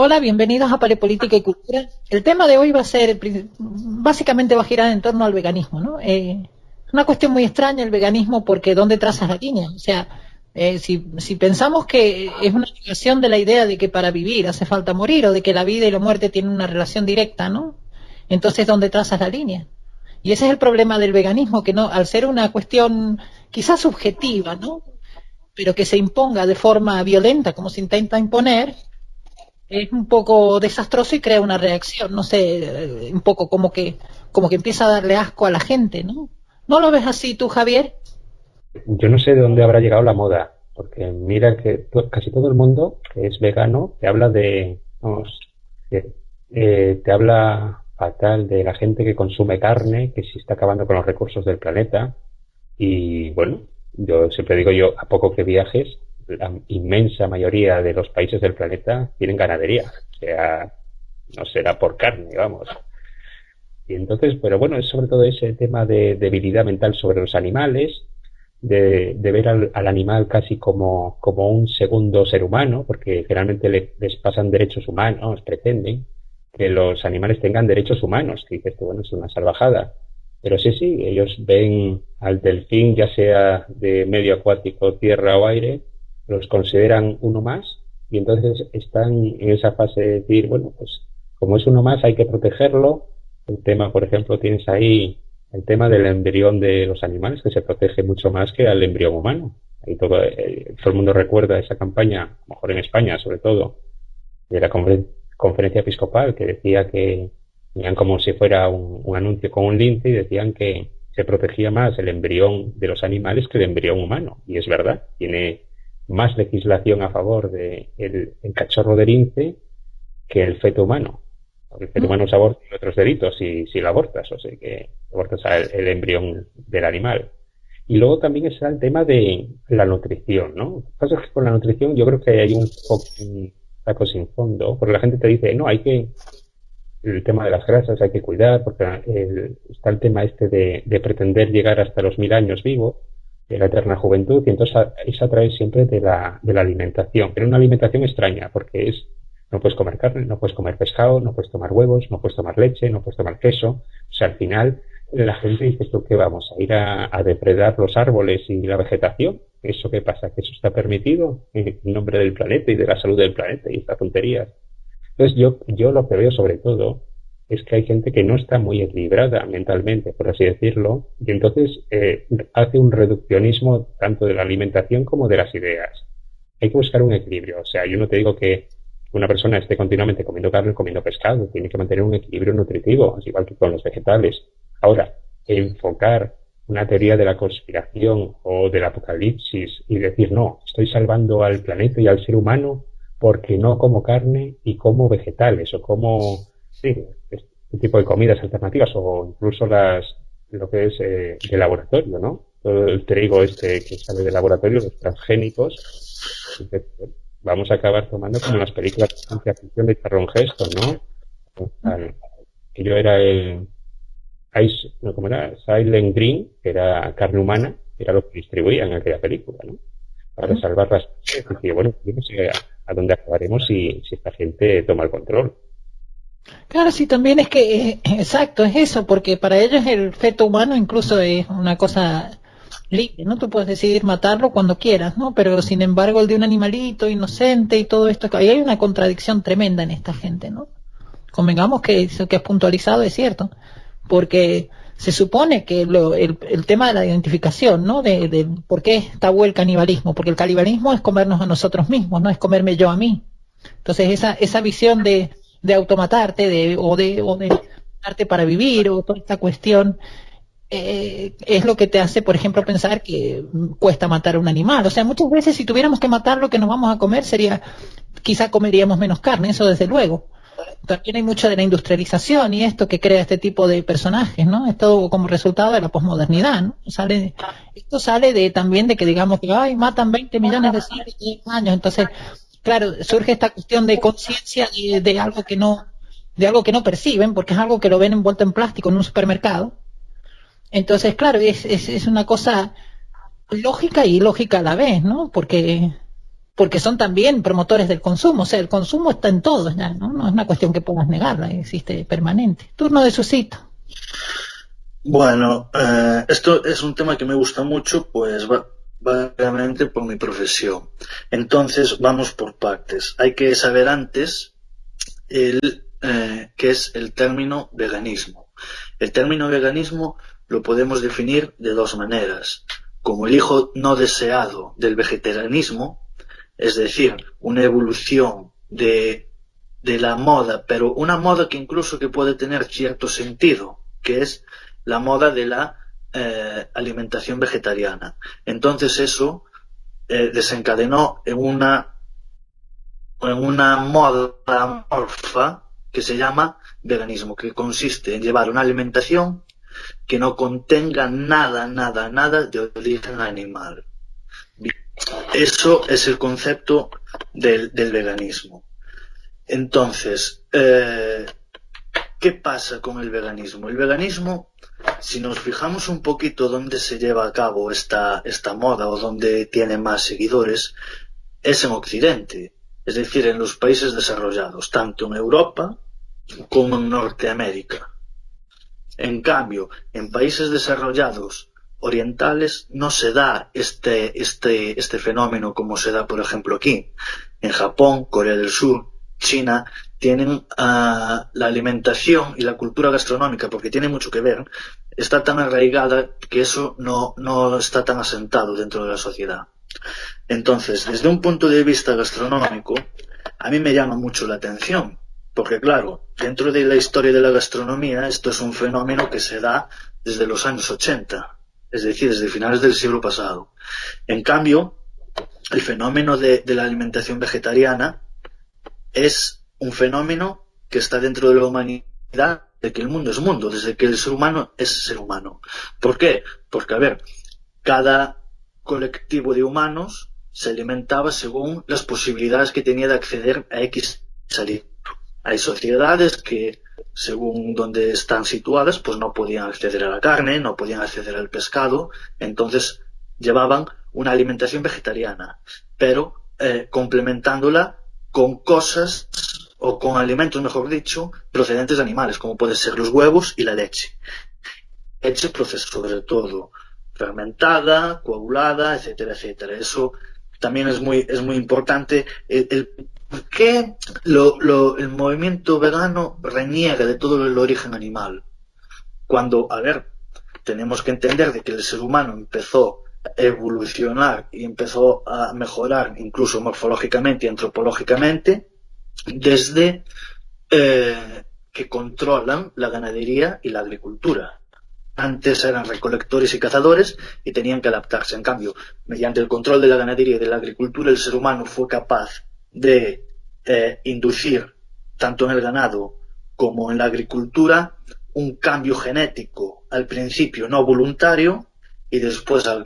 Hola, bienvenidos a Palepolítica y Cultura. El tema de hoy va a ser, básicamente va a girar en torno al veganismo, ¿no? Es una cuestión muy extraña el veganismo porque ¿dónde trazas la línea? O sea, si pensamos que es una negación de la idea de que para vivir hace falta morir o de que la vida y la muerte tienen una relación directa, ¿no? Entonces, ¿dónde trazas la línea? Y ese es el problema del veganismo, que no, al ser una cuestión quizás subjetiva, ¿no? Pero que se imponga de forma violenta, como se intenta imponer, es un poco desastroso y crea una reacción, no sé, un poco como que empieza a darle asco a la gente, ¿no? ¿No lo ves así tú, Javier? Yo no sé de dónde habrá llegado la moda, porque mira que casi todo el mundo que es vegano te habla de, vamos, te habla fatal de la gente que consume carne, que se está acabando con los recursos del planeta. Y bueno, yo siempre digo yo, a poco que viajes, la inmensa mayoría de los países del planeta tienen ganadería, o sea, no será por carne, vamos. Y entonces, pero bueno, es sobre todo ese tema de debilidad mental sobre los animales, de ver al animal casi como un segundo ser humano, porque generalmente les pasan derechos humanos, pretenden que los animales tengan derechos humanos, que dices que bueno, es una salvajada. Pero sí, sí, ellos ven al delfín, ya sea de medio acuático, tierra o aire, los consideran uno más, y entonces están en esa fase de decir, bueno, pues como es uno más hay que protegerlo. El tema, por ejemplo, tienes ahí el tema del embrión de los animales, que se protege mucho más que al embrión humano. Y todo el mundo recuerda esa campaña, a lo mejor en España sobre todo, de la conferencia episcopal, que decía que tenían como si fuera un anuncio con un lince y decían que se protegía más el embrión de los animales que el embrión humano. Y es verdad, tiene más legislación a favor de el cachorro de lince que el feto humano. Porque el feto ¿Mm? humano se aborta y otros delitos si lo abortas, o sea que abortas el embrión del animal. Y luego también está el tema de la nutrición, ¿no? Lo que pasa es que con la nutrición yo creo que hay un saco sin fondo, porque la gente te dice, no, el tema de las grasas hay que cuidar, porque está el tema este de pretender llegar hasta los 1000 años vivo, de la eterna juventud, y entonces eso atrae siempre de la alimentación, pero una alimentación extraña, porque no puedes comer carne, no puedes comer pescado, no puedes tomar huevos, no puedes tomar leche, no puedes tomar queso, o sea, al final la gente dice esto que vamos a ir a depredar los árboles y la vegetación. ¿Eso qué pasa? ¿Que eso está permitido en nombre del planeta y de la salud del planeta y estas tonterías? Entonces yo lo que veo sobre todo es que hay gente que no está muy equilibrada mentalmente, por así decirlo, y entonces hace un reduccionismo tanto de la alimentación como de las ideas. Hay que buscar un equilibrio. O sea, yo no te digo que una persona esté continuamente comiendo carne o comiendo pescado, tiene que mantener un equilibrio nutritivo, así igual que con los vegetales. Ahora, enfocar una teoría de la conspiración o del apocalipsis y decir, no, estoy salvando al planeta y al ser humano porque no como carne y como vegetales o como, sí, este tipo de comidas alternativas o incluso lo que es de laboratorio, ¿no? Todo el trigo este que sale de laboratorio, los transgénicos, dices, bueno, vamos a acabar tomando como las películas de ciencia ficción de Charlton Heston, ¿no? Que yo era no, ¿cómo era? Silent Green, que era carne humana, que era lo que distribuían en aquella película, ¿no? Para ¿Mm? salvar las especies. Y bueno, yo no sé a dónde acabaremos si esta gente toma el control. Claro, sí, también es que, exacto, es eso, porque para ellos el feto humano incluso es una cosa libre, ¿no? Tú puedes decidir matarlo cuando quieras, ¿no? Pero sin embargo el de un animalito inocente y todo esto, ahí hay una contradicción tremenda en esta gente, ¿no? Convengamos que eso que has puntualizado es cierto, porque se supone que el tema de la identificación, ¿no? De por qué es tabú el canibalismo, porque el canibalismo es comernos a nosotros mismos, no es comerme yo a mí. Entonces esa visión de automatarte o de matarte para vivir o toda esta cuestión es lo que te hace, por ejemplo, pensar que cuesta matar a un animal. O sea, muchas veces si tuviéramos que matar lo que nos vamos a comer sería, quizá comeríamos menos carne, eso desde luego. También hay mucho de la industrialización y esto que crea este tipo de personajes, ¿no? Es todo como resultado de la posmodernidad, ¿no? Esto sale también de que digamos que ay, matan 20 millones de seres en 10 años, entonces, claro, surge esta cuestión de conciencia de algo que no perciben, porque es algo que lo ven envuelto en plástico en un supermercado. Entonces, claro, es una cosa lógica y ilógica a la vez, ¿no? Porque porque son también promotores del consumo. O sea, el consumo está en todos ya, ¿no? No es una cuestión que puedas negarla, existe permanente. Turno de Susito. Bueno, esto es un tema que me gusta mucho, pues básicamente por mi profesión. Entonces, vamos por partes. Hay que saber antes qué es el término veganismo. El término veganismo lo podemos definir de dos maneras. Como el hijo no deseado del vegetarianismo, es decir, una evolución de la moda, pero una moda que incluso que puede tener cierto sentido, que es la moda de la alimentación vegetariana. Entonces eso desencadenó en una moda amorfa que se llama veganismo, que consiste en llevar una alimentación que no contenga nada de origen animal. Eso es el concepto del veganismo. Entonces, ¿qué pasa con el veganismo? El veganismo, si nos fijamos un poquito dónde se lleva a cabo esta moda o dónde tiene más seguidores, es en Occidente, es decir, en los países desarrollados, tanto en Europa como en Norteamérica. En cambio, en países desarrollados orientales no se da este fenómeno como se da, por ejemplo, aquí. En Japón, Corea del Sur, China, tienen la alimentación y la cultura gastronómica, porque tiene mucho que ver, está tan arraigada que eso no está tan asentado dentro de la sociedad. Entonces, desde un punto de vista gastronómico, a mí me llama mucho la atención, porque claro, dentro de la historia de la gastronomía, esto es un fenómeno que se da desde los años 80, es decir, desde finales del siglo pasado. En cambio, el fenómeno de la alimentación vegetariana es un fenómeno que está dentro de la humanidad, de que el mundo es mundo, desde que el ser humano es ser humano. ¿Por qué? Porque, a ver, cada colectivo de humanos se alimentaba según las posibilidades que tenía de acceder a X alimento. Hay sociedades que, según donde están situadas, pues no podían acceder a la carne, no podían acceder al pescado, entonces llevaban una alimentación vegetariana, pero complementándola con cosas, o con alimentos, mejor dicho, procedentes de animales, como pueden ser los huevos y la leche. Leche procesada, sobre todo, fermentada, coagulada, etcétera, etcétera. Eso también es muy importante. ¿Por qué el movimiento vegano reniega de todo el origen animal? Cuando, a ver, tenemos que entender de que el ser humano empezó a evolucionar y empezó a mejorar incluso morfológicamente y antropológicamente desde que controlan la ganadería y la agricultura. Antes eran recolectores y cazadores y tenían que adaptarse. En cambio, mediante el control de la ganadería y de la agricultura, el ser humano fue capaz de inducir, tanto en el ganado como en la agricultura, un cambio genético, al principio no voluntario y después al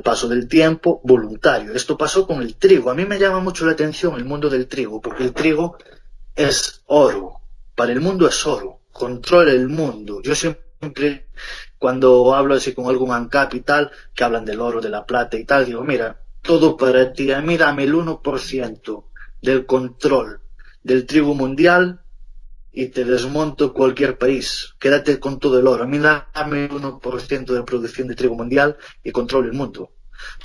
paso del tiempo voluntario. Esto pasó con el trigo. A mí me llama mucho la atención el mundo del trigo, porque el trigo es oro. Para el mundo es oro. Controla el mundo. Yo siempre, cuando hablo así con algún ANCAP y tal, que hablan del oro, de la plata y tal, digo, mira, todo para ti. A mí dame el 1% del control del trigo mundial y te desmonto cualquier país. Quédate con todo el oro. A mí dame el 1% de producción de trigo mundial y controla el mundo.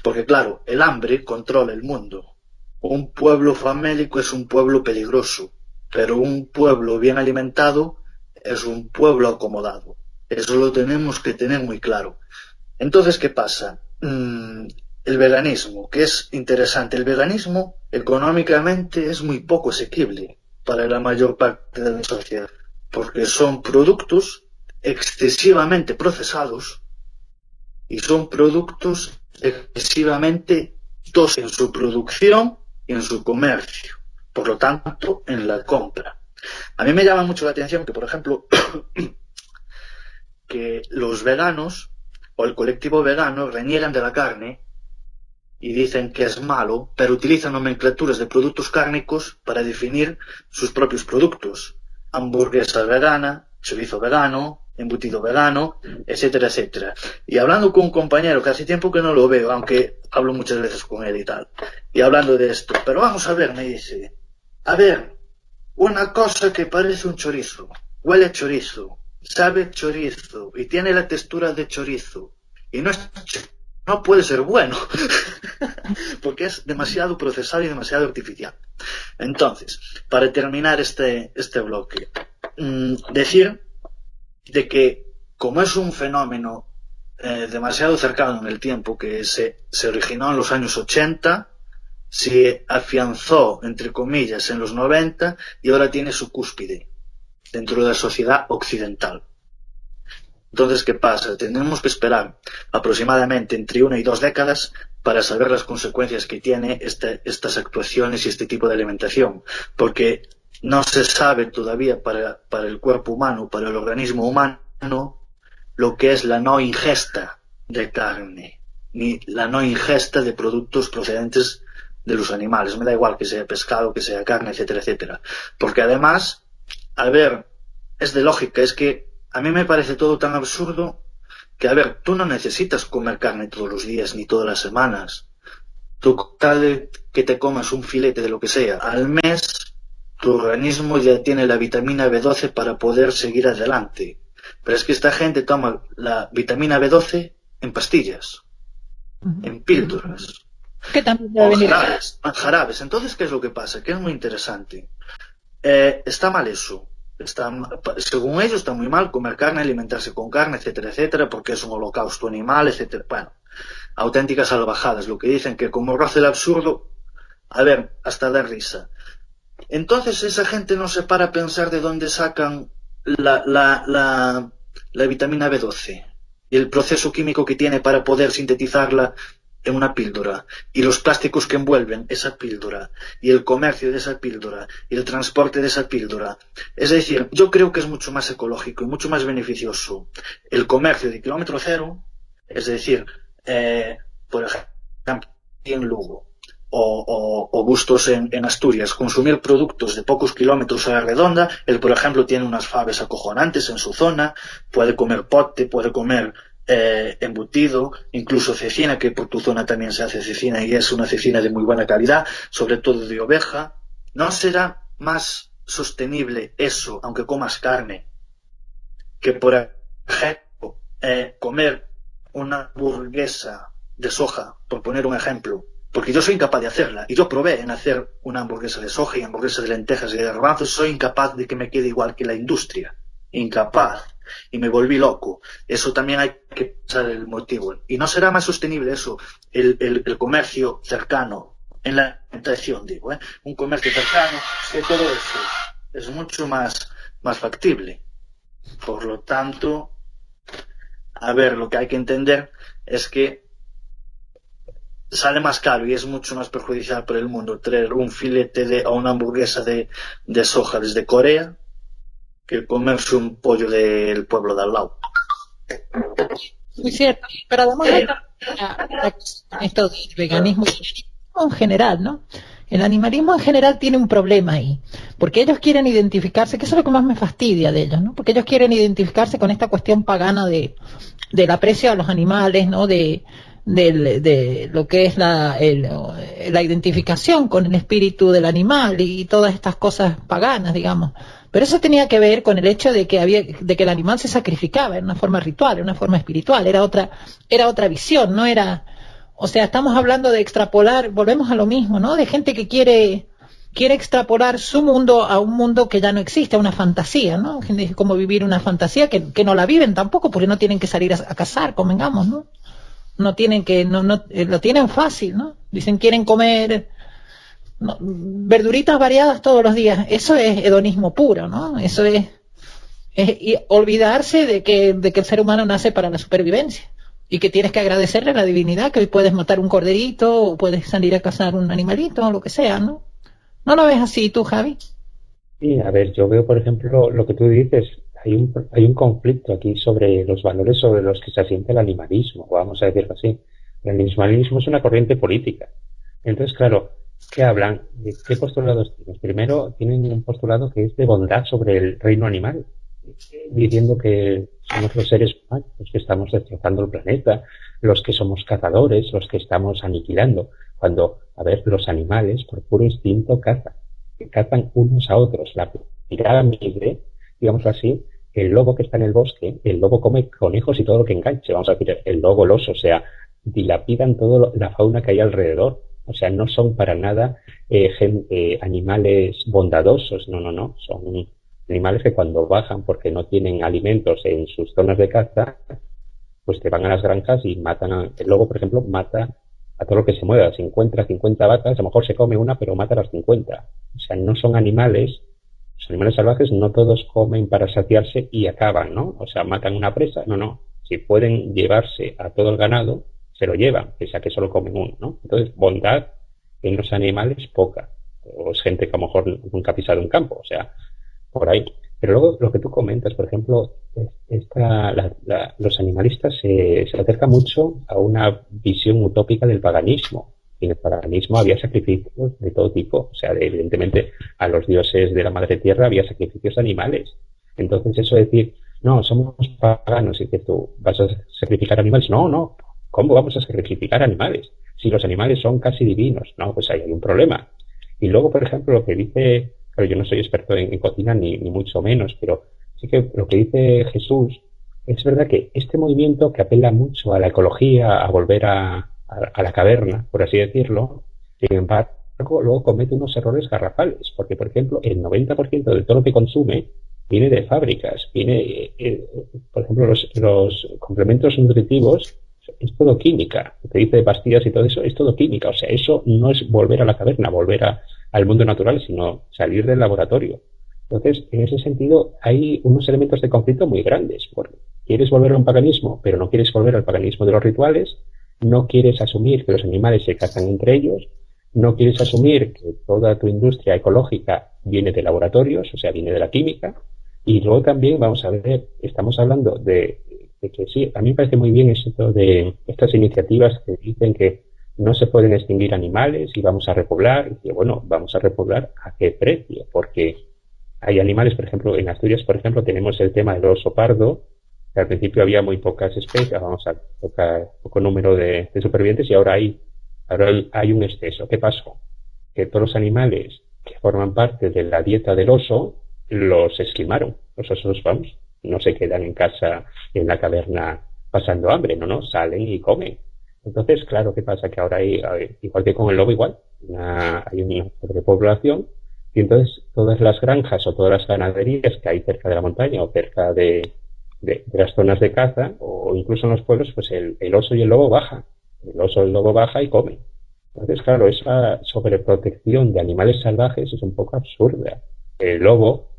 Porque claro, el hambre controla el mundo. Un pueblo famélico es un pueblo peligroso, pero un pueblo bien alimentado es un pueblo acomodado. Eso lo tenemos que tener muy claro. Entonces, ¿qué pasa? El veganismo, que es interesante. El veganismo económicamente es muy poco asequible para la mayor parte de la sociedad, porque son productos excesivamente procesados y son productos excesivamente costosos en su producción y en su comercio, por lo tanto en la compra. A mí me llama mucho la atención que, por ejemplo, que los veganos o el colectivo vegano reniegan de la carne y dicen que es malo, pero utilizan nomenclaturas de productos cárnicos para definir sus propios productos. Hamburguesa vegana, chorizo vegano, embutido vegano, etcétera, etcétera. Y hablando con un compañero, que hace tiempo que no lo veo, aunque hablo muchas veces con él y tal, y hablando de esto, pero vamos a ver, me dice, a ver, una cosa que parece un chorizo, huele a chorizo, sabe a chorizo, y tiene la textura de chorizo, y no puede ser bueno, porque es demasiado procesado y demasiado artificial. Entonces, para terminar este bloque, decir de que como es un fenómeno demasiado cercano en el tiempo, que se originó en los años 80, se afianzó, entre comillas, en los 90 y ahora tiene su cúspide dentro de la sociedad occidental. Entonces, ¿qué pasa? Tenemos que esperar aproximadamente entre 1 y 2 décadas para saber las consecuencias que tiene estas actuaciones y este tipo de alimentación, porque no se sabe todavía para el cuerpo humano, para el organismo humano, lo que es la no ingesta de carne, ni la no ingesta de productos procedentes de los animales. Me da igual que sea pescado, que sea carne, etcétera, etcétera. Porque además, a ver, es de lógica, es que a mí me parece todo tan absurdo que, a ver, tú no necesitas comer carne todos los días ni todas las semanas. Tú, tal de que te comas un filete de lo que sea al mes, tu organismo ya tiene la vitamina B12 para poder seguir adelante. Pero es que esta gente toma la vitamina B12 en pastillas, en píldoras, Que también o debe venir. jarabes. Entonces, ¿qué es lo que pasa? Que es muy interesante. Está mal eso. Según ellos está muy mal comer carne, alimentarse con carne, etcétera, etcétera, porque es un holocausto animal, etcétera. Bueno, auténticas salvajadas. Lo que dicen que como roce el absurdo, a ver, hasta da risa. Entonces esa gente no se para a pensar de dónde sacan la vitamina B12 y el proceso químico que tiene para poder sintetizarla en una píldora, y los plásticos que envuelven esa píldora, y el comercio de esa píldora, y el transporte de esa píldora. Es decir, yo creo que es mucho más ecológico y mucho más beneficioso el comercio de kilómetro cero, es decir, por ejemplo, en Lugo, o Bustos en Asturias, consumir productos de pocos kilómetros a la redonda. Él, por ejemplo, tiene unas faves acojonantes en su zona, puede comer pote, puede comer embutido, incluso cecina, que por tu zona también se hace cecina y es una cecina de muy buena calidad, sobre todo de oveja. ¿No será más sostenible eso, aunque comas carne, que por ejemplo comer una hamburguesa de soja, por poner un ejemplo? Porque yo soy incapaz de hacerla, y yo probé en hacer una hamburguesa de soja y hamburguesa de lentejas y de garbanzos. Soy incapaz de que me quede igual que la industria, incapaz, y me volví loco. Eso también hay que pensar el motivo. ¿Y no será más sostenible eso, el comercio cercano en la alimentación, digo, un comercio cercano, que todo eso es mucho más factible? Por lo tanto, a ver, lo que hay que entender es que sale más caro y es mucho más perjudicial para el mundo traer un filete o una hamburguesa de soja desde Corea que comerse un pollo del pueblo de al lado. Muy cierto, pero además hay esto del veganismo en general, ¿no? El animalismo en general tiene un problema ahí, porque ellos quieren identificarse, que eso es lo que más me fastidia de ellos, ¿no? Porque ellos quieren identificarse con esta cuestión pagana del aprecio a los animales, ¿no? De lo que es la identificación con el espíritu del animal y todas estas cosas paganas, digamos. Pero eso tenía que ver con el hecho de que el animal se sacrificaba en una forma ritual, en una forma espiritual, era otra visión, no era, o sea, estamos hablando de extrapolar, volvemos a lo mismo, ¿no? De gente que quiere extrapolar su mundo a un mundo que ya no existe, a una fantasía, ¿no? Gente como vivir una fantasía que no la viven tampoco, porque no tienen que salir a cazar, convengamos, ¿no? No tienen lo tienen fácil, ¿no? Dicen quieren comer verduritas variadas todos los días. Eso es hedonismo puro, ¿no? Eso es y olvidarse de que el ser humano nace para la supervivencia y que tienes que agradecerle a la divinidad que hoy puedes matar un corderito o puedes salir a cazar un animalito o lo que sea, ¿no? ¿No lo ves así tú, Javi? Sí, a ver, yo veo, por ejemplo, lo que tú dices. Hay un conflicto aquí sobre los valores sobre los que se asienta el animalismo, vamos a decirlo así. El animalismo es una corriente política. Entonces, claro, ¿qué hablan? ¿Qué postulados tienen? Primero, tienen un postulado que es de bondad sobre el reino animal. diciendo que somos los seres humanos los que estamos destrozando el planeta, los que somos cazadores, los que estamos aniquilando, cuando, a ver, los animales por puro instinto cazan unos a otros. La pirámide, digamos así, el lobo que está en el bosque, el lobo come conejos y todo lo que enganche, vamos a decir, el lobo, el oso, o sea, dilapidan toda la fauna que hay alrededor. O sea, no son para nada animales bondadosos, no, son animales que cuando bajan porque no tienen alimentos en sus zonas de caza, pues te van a las granjas y matan el lobo, por ejemplo, mata a todo lo que se mueva. Si encuentra 50 vacas, a lo mejor se come una, pero mata a las 50. O sea, no son animales, los animales salvajes no todos comen para saciarse y acaban, ¿no? O sea, matan una presa, no. Si pueden llevarse a todo el ganado, se lo llevan, pese a que solo comen uno, ¿no? Entonces, bondad en los animales, poca. O es gente que a lo mejor nunca ha pisado un campo, o sea, por ahí. Pero luego lo que tú comentas, por ejemplo, los animalistas se acercan mucho a una visión utópica del paganismo. Y en el paganismo había sacrificios de todo tipo. O sea, evidentemente a los dioses de la madre tierra había sacrificios animales. Entonces eso de decir, no, somos paganos y que tú vas a sacrificar animales. No. ¿Cómo vamos a sacrificar animales? Si los animales son casi divinos. No, pues ahí hay un problema. Y luego, por ejemplo, lo que dice, pero yo no soy experto en cocina ni mucho menos, pero sí que lo que dice Jesús, es verdad que este movimiento que apela mucho a la ecología, a volver a la caverna, por así decirlo, sin embargo, luego comete unos errores garrafales, porque, por ejemplo, el 90% de todo lo que consume viene de fábricas, viene, por ejemplo, los complementos nutritivos, es todo química. Lo que dice de pastillas y todo eso es todo química. O sea, eso no es volver a la caverna, volver al mundo natural, sino salir del laboratorio. Entonces, en ese sentido, hay unos elementos de conflicto muy grandes. Porque quieres volver a un paganismo, pero no quieres volver al paganismo de los rituales, no quieres asumir que los animales se cazan entre ellos, no quieres asumir que toda tu industria ecológica viene de laboratorios, o sea, viene de la química, y luego también, vamos a ver, estamos hablando de que sí, a mí me parece muy bien esto de estas iniciativas que dicen que no se pueden extinguir animales y vamos a repoblar. Y bueno, vamos a repoblar ¿a qué precio? Porque hay animales, por ejemplo, en Asturias, por ejemplo, tenemos el tema del oso pardo, que al principio había muy pocas especies, poco número de supervivientes y ahora hay un exceso. ¿Qué pasó? Que todos los animales que forman parte de la dieta del oso los esquimaron. Los osos, vamos, no se quedan en casa, en la caverna, pasando hambre, no, salen y comen. Entonces, claro, ¿qué pasa? Que ahora igual que con el lobo, hay una sobrepoblación, y entonces todas las granjas o todas las ganaderías que hay cerca de la montaña o cerca de las zonas de caza, o incluso en los pueblos, pues el oso y el lobo bajan. El oso y el lobo baja y comen. Entonces, claro, esa sobreprotección de animales salvajes es un poco absurda. El lobo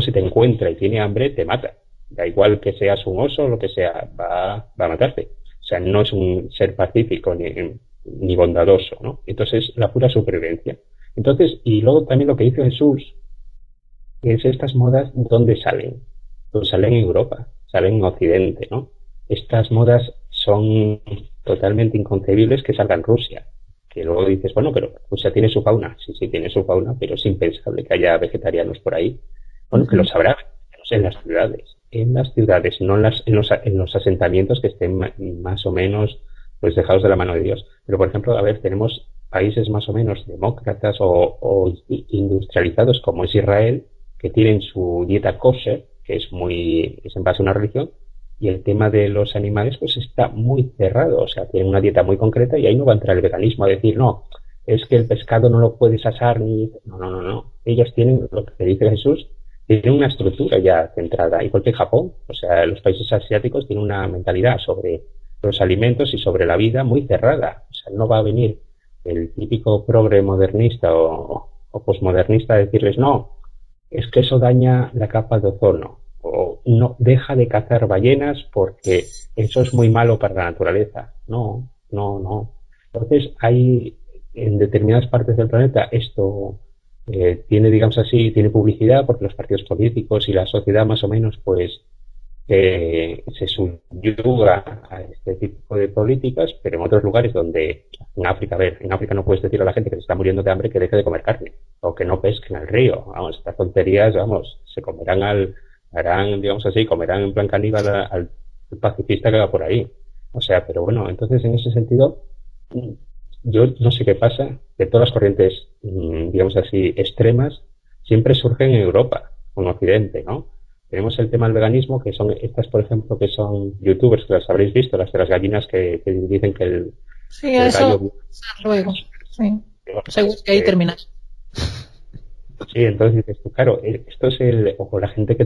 si te encuentra y tiene hambre, te mata. Da igual que seas un oso o lo que sea, va a matarte. O sea, no es un ser pacífico ni bondadoso, ¿no? Entonces, la pura supervivencia. Entonces, y luego también lo que dice Jesús, es estas modas, ¿dónde salen? Pues salen en Europa, salen en Occidente, ¿no? Estas modas son totalmente inconcebibles que salgan en Rusia. Que luego dices, bueno, pero Rusia tiene su fauna. Sí, tiene su fauna, pero es impensable que haya vegetarianos por ahí. Bueno, que lo sabrá en las ciudades, no en los asentamientos que estén más o menos pues dejados de la mano de Dios. Pero, por ejemplo, a ver, tenemos países más o menos demócratas o industrializados como es Israel, que tienen su dieta kosher, que es en base a una religión, y el tema de los animales pues está muy cerrado, o sea, tienen una dieta muy concreta y ahí no va a entrar el veganismo a decir, no, es que el pescado no lo puedes asar ni... No. Ellos tienen, lo que dice Jesús, tienen una estructura ya centrada, igual que Japón. O sea, los países asiáticos tienen una mentalidad sobre los alimentos y sobre la vida muy cerrada. O sea, no va a venir el típico progre modernista o posmodernista a decirles, no, es que eso daña la capa de ozono, o no, deja de cazar ballenas porque eso es muy malo para la naturaleza. No. Entonces, hay en determinadas partes del planeta esto... tiene, digamos así, tiene publicidad porque los partidos políticos y la sociedad más o menos pues se subyuga a este tipo de políticas, pero en otros lugares donde en África no puedes decir a la gente que se está muriendo de hambre que deje de comer carne o que no pesquen al río. Vamos, estas tonterías, se comerán al harán, digamos así, comerán en plan caníbal al pacifista que va por ahí. O sea, pero bueno, entonces en ese sentido, yo no sé qué pasa, que todas las corrientes, digamos así, extremas, siempre surgen en Europa, o en Occidente, ¿no? Tenemos el tema del veganismo, que son estas, por ejemplo, que son youtubers, que las habréis visto, las de las gallinas que dicen que Sí, el eso gallo... luego. Sí. Seguro que ahí terminas. Sí, entonces dices tú, claro, esto es o la gente que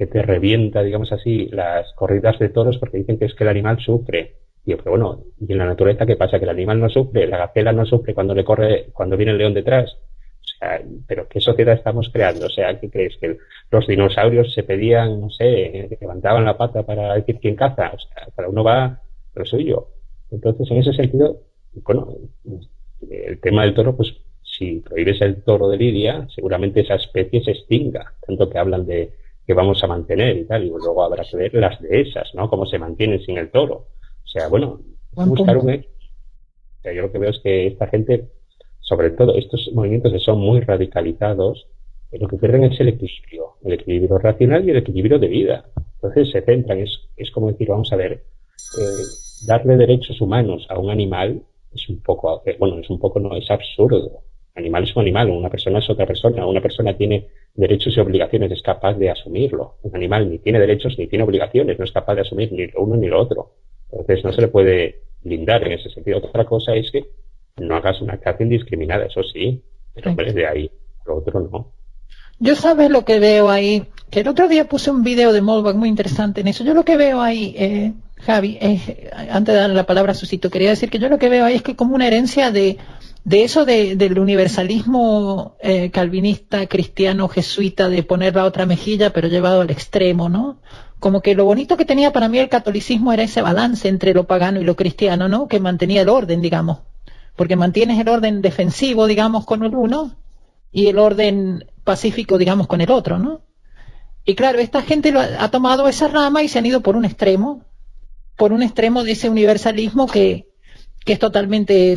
te revienta, digamos así, las corridas de toros porque dicen que es que el animal sufre. Y yo, pero bueno, ¿y en la naturaleza qué pasa? Que el animal no sufre, la gacela no sufre cuando viene el león detrás. O sea, pero ¿qué sociedad estamos creando? O sea, ¿qué crees? Que los dinosaurios se pedían, no sé, que levantaban la pata para decir quién caza. O sea, cada uno va a lo suyo. Entonces, en ese sentido, bueno, el tema del toro, pues si prohíbes el toro de Lidia, seguramente esa especie se extinga, tanto que hablan de que vamos a mantener y tal, y luego habrá que ver las dehesas, ¿no? Cómo se mantienen sin el toro. O sea, bueno, Buen buscar punto. o sea, yo lo que veo es que esta gente, sobre todo estos movimientos que son muy radicalizados, lo que pierden es el equilibrio racional y el equilibrio de vida. Entonces se centran, es como decir, vamos a ver, darle derechos humanos a un animal es un poco, bueno, es un poco, no, es absurdo. Un animal es un animal, una persona es otra persona. Una persona tiene derechos y obligaciones, es capaz de asumirlo. Un animal ni tiene derechos ni tiene obligaciones, no es capaz de asumir ni lo uno ni lo otro. Entonces no se le puede blindar en ese sentido. Otra cosa es que no hagas una caza indiscriminada, eso sí, pero Sí. hombre, de ahí, lo otro no. Yo sabes lo que veo ahí, que el otro día puse un video de Molbach muy interesante en eso. Yo lo que veo ahí, Javi, antes de darle la palabra a Susito, quería decir que yo lo que veo ahí es que como una herencia de eso del universalismo calvinista, cristiano, jesuita, de poner la otra mejilla, pero llevado al extremo, ¿no? Como que lo bonito que tenía para mí el catolicismo era ese balance entre lo pagano y lo cristiano, ¿no? Que mantenía el orden, digamos. Porque mantienes el orden defensivo, digamos, con el uno y el orden pacífico, digamos, con el otro, ¿no? Y claro, esta gente ha tomado esa rama y se han ido por un extremo de ese universalismo que es totalmente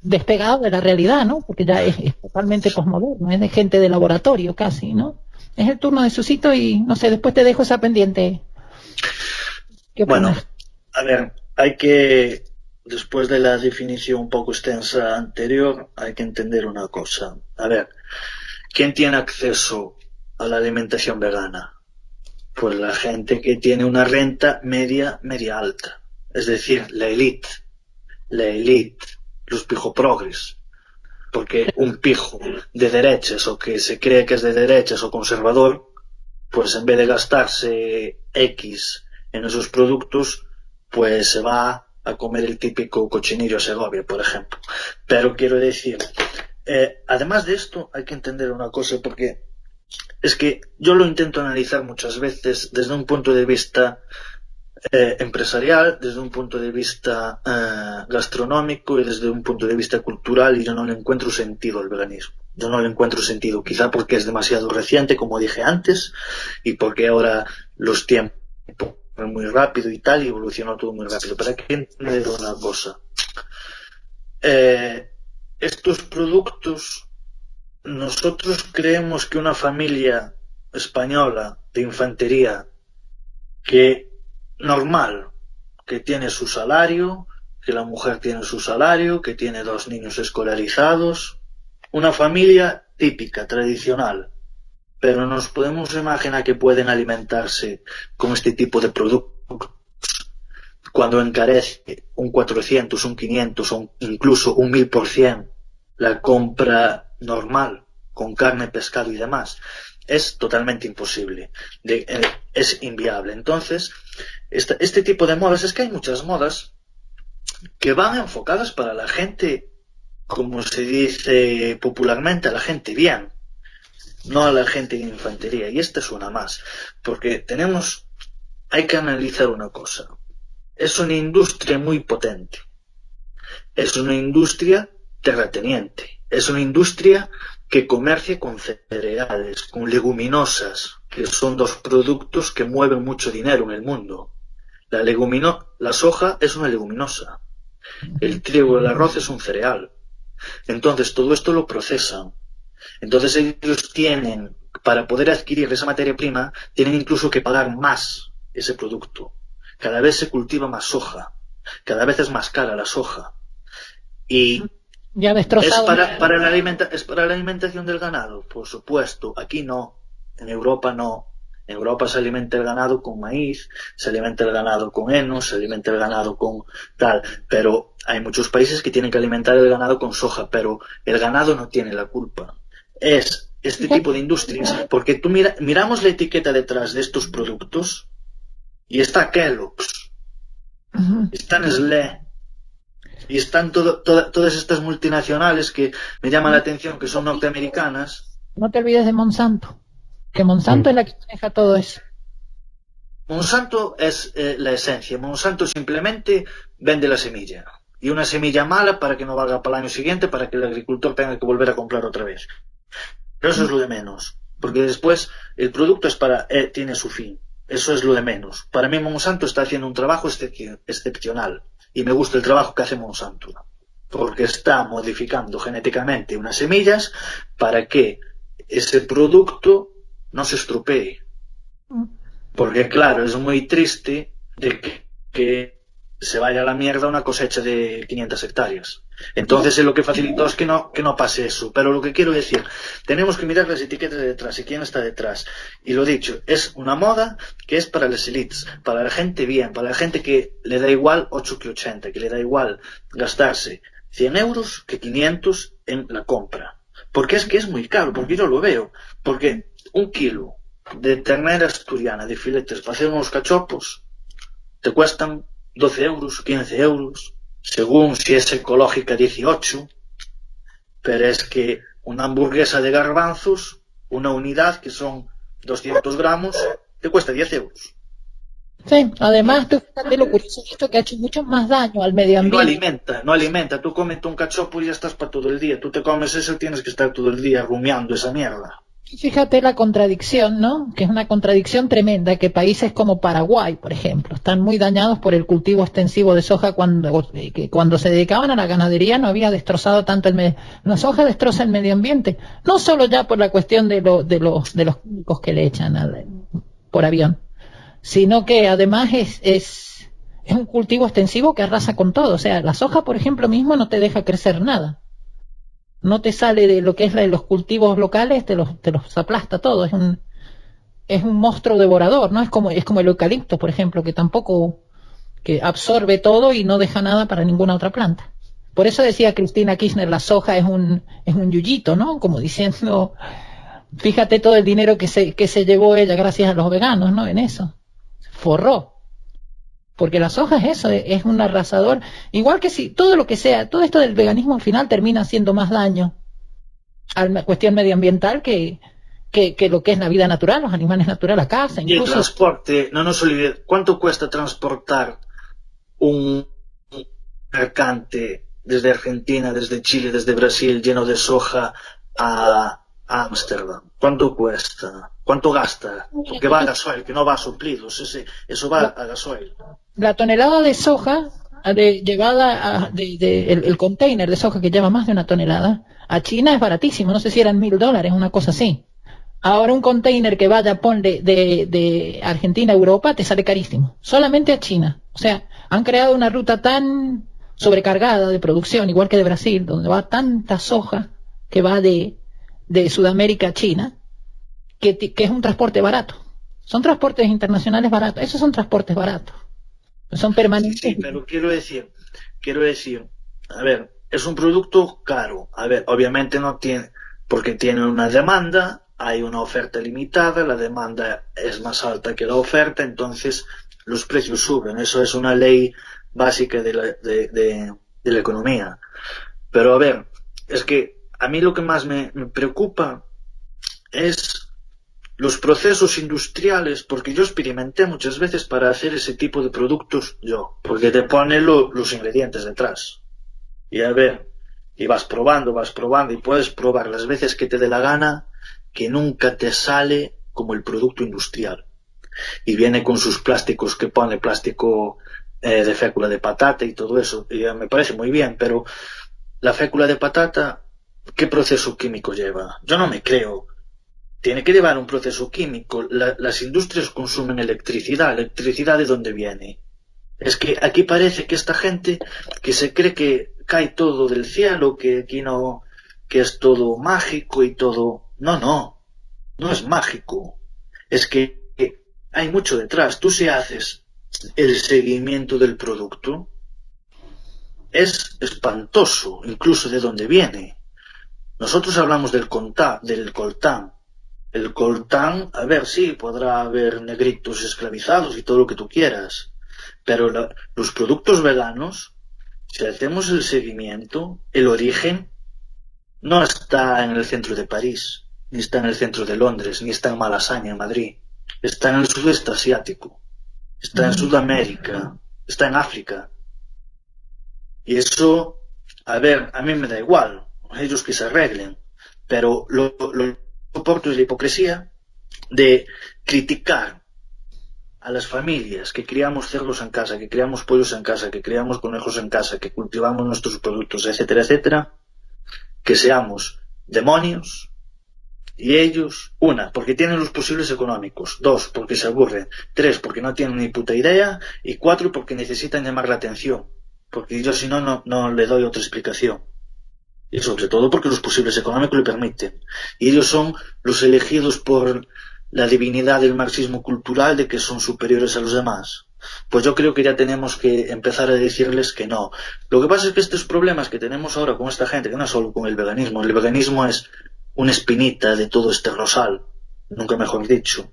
despegado de la realidad, ¿no? Porque ya es totalmente posmoderno, es de gente de laboratorio casi, ¿no? Es el turno de Susito y, no sé, después te dejo esa pendiente. ¿Qué Bueno, opinas? a ver, hay que, después de la definición un poco extensa anterior, hay que entender una cosa. A ver, ¿quién tiene acceso a la alimentación vegana? Pues la gente que tiene una renta media alta. Es decir, la élite, los pijoprogres. Porque un pijo de derechas o que se cree que es de derechas o conservador, pues en vez de gastarse X en esos productos, pues se va a comer el típico cochinillo Segovia, por ejemplo. Pero quiero decir, además de esto, hay que entender una cosa, porque es que yo lo intento analizar muchas veces desde un punto de vista empresarial, desde un punto de vista gastronómico y desde un punto de vista cultural, y yo no le encuentro sentido al veganismo. Yo no le encuentro sentido, quizá porque es demasiado reciente, como dije antes, y porque ahora los tiempos van muy rápido y tal, y evolucionó todo muy rápido. Pero hay que entender una cosa. Estos productos, nosotros creemos que una familia española de infantería que normal, que tiene su salario, que la mujer tiene su salario, que tiene 2 niños escolarizados, una familia típica, tradicional, pero nos podemos imaginar que pueden alimentarse con este tipo de productos cuando encarece un 400, un 500 o incluso un 1000% la compra normal con carne, pescado y demás. Es totalmente imposible, es inviable. Entonces, este tipo de modas, es que hay muchas modas que van enfocadas para la gente, como se dice popularmente, a la gente bien, no a la gente de infantería. Y esta es una más, porque hay que analizar una cosa. Es una industria muy potente, es una industria terrateniente, es una industria que comercia con cereales, con leguminosas, que son 2 productos que mueven mucho dinero en el mundo. La soja es una leguminosa, el trigo y el arroz es un cereal. Entonces todo esto lo procesan. Entonces ellos tienen para poder adquirir esa materia prima, tienen incluso que pagar más ese producto. Cada vez se cultiva más soja, cada vez es más cara la soja. Y ya destrozado. ¿Es para la alimentación del ganado? Por supuesto, aquí no, en Europa no. En Europa se alimenta el ganado con maíz, se alimenta el ganado con heno, se alimenta el ganado con tal, pero hay muchos países que tienen que alimentar el ganado con soja, pero el ganado no tiene la culpa. Es este tipo de industrias, porque tú miramos la etiqueta detrás de estos productos y está Kellogg's, está Nestlé, y están todas estas multinacionales que me llaman la atención, que son norteamericanas. No te olvides de Monsanto, que Monsanto es la que maneja todo eso. Monsanto es la esencia. Monsanto simplemente vende la semilla. Y una semilla mala para que no valga para el año siguiente, para que el agricultor tenga que volver a comprar otra vez. Pero eso es lo de menos. Porque después el producto tiene su fin. Eso es lo de menos. Para mí Monsanto está haciendo un trabajo excepcional. Y me gusta el trabajo que hace Monsanto. Porque está modificando genéticamente unas semillas para que ese producto no se estropee. Porque claro, es muy triste de que se vaya a la mierda una cosecha de 500 hectáreas. Entonces lo que facilitó es que no pase eso. Pero lo que quiero decir, tenemos que mirar las etiquetas de detrás y quién está detrás. Y lo dicho, es una moda que es para las elites, para la gente bien, para la gente que le da igual 8 que 80, que le da igual gastarse 100 euros que 500 en la compra. Porque es que es muy caro, porque yo lo veo. Porque un kilo de ternera asturiana de filetes para hacer unos cachopos te cuestan 12 euros, 15 euros, según si es ecológica 18, pero es que una hamburguesa de garbanzos, una unidad que son 200 gramos, te cuesta 10 euros. Sí, además tú fíjate lo curioso de esto, que ha hecho mucho más daño al medio ambiente. No alimenta, tú comes un cachopo y ya estás para todo el día, tú te comes eso y tienes que estar todo el día rumiando esa mierda. Fíjate la contradicción, ¿no? Que es una contradicción tremenda, que países como Paraguay, por ejemplo, están muy dañados por el cultivo extensivo de soja cuando se dedicaban a la ganadería no había destrozado tanto el medio. La soja destroza el medio ambiente, no solo ya por la cuestión de los químicos que le echan por avión, sino que además es un cultivo extensivo que arrasa con todo. O sea, la soja, por ejemplo, mismo no te deja crecer nada. No te sale de lo que es los cultivos locales, te los aplasta todo. Es un monstruo devorador, ¿no? Es como el eucalipto, por ejemplo, que tampoco, que absorbe todo y no deja nada para ninguna otra planta. Por eso decía Cristina Kirchner, la soja es un yuyito, ¿no? Como diciendo, fíjate todo el dinero que se llevó ella gracias a los veganos, ¿no? En eso. Forró. Porque la soja es eso, es un arrasador. Igual que si todo lo que sea, todo esto del veganismo al final termina haciendo más daño a la cuestión medioambiental que lo que es la vida natural, los animales naturales, la casa, incluso. Y el transporte, no nos olvidemos, ¿cuánto cuesta transportar un mercante desde Argentina, desde Chile, desde Brasil, lleno de soja a Ámsterdam? ¿Cuánto cuesta? ¿Cuánto gasta? Porque va a gasoil, que no va a suplidos, eso va a gasoil. La tonelada de soja llevada el container de soja que lleva más de una tonelada a China es baratísimo, no sé si eran $1.000, una cosa así. Ahora un container que vaya, ponle, de Argentina a Europa te sale carísimo, solamente a China. O sea, han creado una ruta tan sobrecargada de producción, igual que de Brasil, donde va tanta soja que va de Sudamérica a China, que es un transporte barato. Son transportes internacionales baratos, esos son transportes baratos. Son permanentes. Sí, pero quiero decir, a ver, es un producto caro. A ver, obviamente no tiene, porque tiene una demanda, hay una oferta limitada, la demanda es más alta que la oferta, entonces los precios suben. Eso es una ley básica de la economía. Pero a ver, es que a mí lo que más me preocupa es los procesos industriales, porque yo experimenté muchas veces para hacer ese tipo de productos porque te pone los ingredientes detrás. Y a ver, y vas probando, y puedes probar las veces que te dé la gana, que nunca te sale como el producto industrial. Y viene con sus plásticos que pone plástico de fécula de patata y todo eso, y me parece muy bien, pero la fécula de patata, ¿qué proceso químico lleva? Yo no me creo tiene que llevar un proceso químico. Las industrias consumen electricidad. ¿Electricidad de dónde viene? Es que aquí parece que esta gente que se cree que cae todo del cielo, que aquí no, que es todo mágico y todo. No es mágico. Es que hay mucho detrás. Tú si haces el seguimiento del producto, es espantoso, incluso de dónde viene. Nosotros hablamos del coltán. El coltán, a ver, sí, podrá haber negritos esclavizados y todo lo que tú quieras, pero los productos veganos, si hacemos el seguimiento, el origen no está en el centro de París, ni está en el centro de Londres, ni está en Malasaña, en Madrid. Está en el sudeste asiático, está en Sudamérica, está en África. Y eso, a ver, a mí me da igual, ellos que se arreglen, pero lo soporto es la hipocresía de criticar a las familias que criamos cerdos en casa, que criamos pollos en casa, que criamos conejos en casa, que cultivamos nuestros productos, etcétera, etcétera, que seamos demonios, y ellos, una, porque tienen los posibles económicos, dos, porque se aburren, tres, porque no tienen ni puta idea, y cuatro, porque necesitan llamar la atención, porque yo si no, no le doy otra explicación. Y sobre todo porque los posibles económicos le permiten. Y ellos son los elegidos por la divinidad del marxismo cultural de que son superiores a los demás. Pues yo creo que ya tenemos que empezar a decirles que no. Lo que pasa es que estos problemas que tenemos ahora con esta gente, que no es solo con el veganismo es una espinita de todo este rosal, nunca mejor dicho.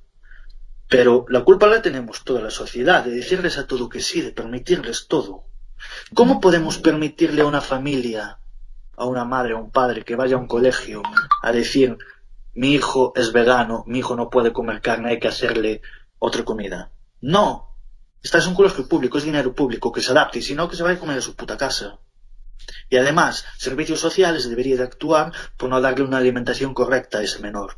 Pero la culpa la tenemos toda la sociedad, de decirles a todo que sí, de permitirles todo. ¿Cómo podemos permitirle a una familia, a una madre, a un padre que vaya a un colegio a decir mi hijo es vegano, mi hijo no puede comer carne, hay que hacerle otra comida? No, estás en un colegio público, es dinero público, que se adapte, y si no, que se vaya a comer a su puta casa. Y además, servicios sociales deberían de actuar por no darle una alimentación correcta a ese menor.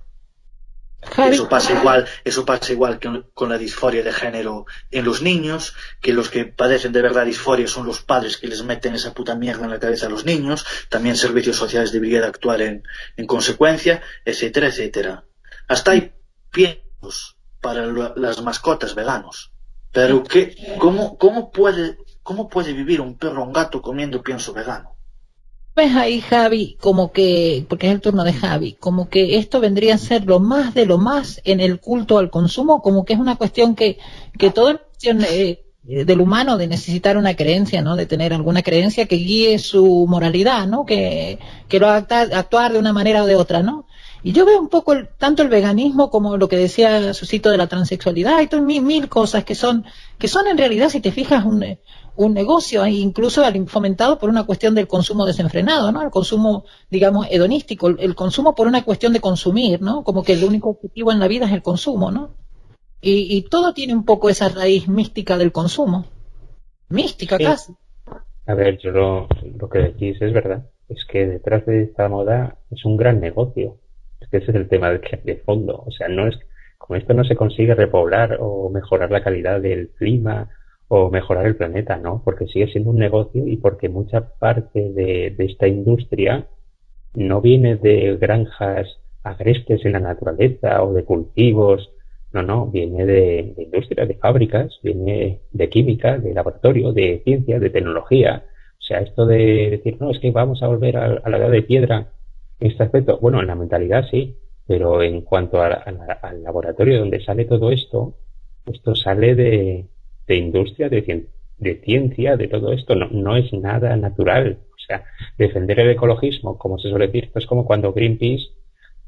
Javi, Eso pasa igual que con la disforia de género en los niños, que los que padecen de verdad disforia son los padres que les meten esa puta mierda en la cabeza a los niños. También servicios sociales deberían actuar en consecuencia, etcétera, etcétera. Hasta hay piensos para las mascotas veganos. Pero ¿cómo puede vivir un perro o un gato comiendo pienso vegano? ves ahí, Javi, como que, porque es el turno de Javi, como que esto vendría a ser lo más de lo más en el culto al consumo, como que es una cuestión que toda la cuestión del humano de necesitar una creencia, ¿no? De tener alguna creencia que guíe su moralidad, ¿no? Que lo haga actuar de una manera o de otra, ¿no? Y yo veo un poco tanto el veganismo como lo que decía Susito de la transexualidad y todo, mil cosas que son en realidad, si te fijas, un negocio, incluso fomentado por una cuestión del consumo desenfrenado, ¿no? El consumo, digamos, hedonístico, el consumo por una cuestión de consumir, ¿no? Como que el único objetivo en la vida es el consumo, ¿no? Y todo tiene un poco esa raíz mística del consumo. Mística Sí. casi. A ver, yo lo que decís es verdad. Es que detrás de esta moda es un gran negocio. Es que ese es el tema de fondo. O sea, no es, con esto no se consigue repoblar o mejorar la calidad del clima o mejorar el planeta, ¿no? Porque sigue siendo un negocio y porque mucha parte de esta industria no viene de granjas agrestes en la naturaleza o de cultivos. No, viene de industria, de fábricas, viene de química, de laboratorio, de ciencia, de tecnología. O sea, esto de decir, no, es que vamos a volver a la edad de piedra en este aspecto. Bueno, en la mentalidad sí, pero en cuanto al laboratorio donde sale todo esto sale de industria, de ciencia, de todo esto. No es nada natural. O sea, defender el ecologismo, como se suele decir, esto es como cuando Greenpeace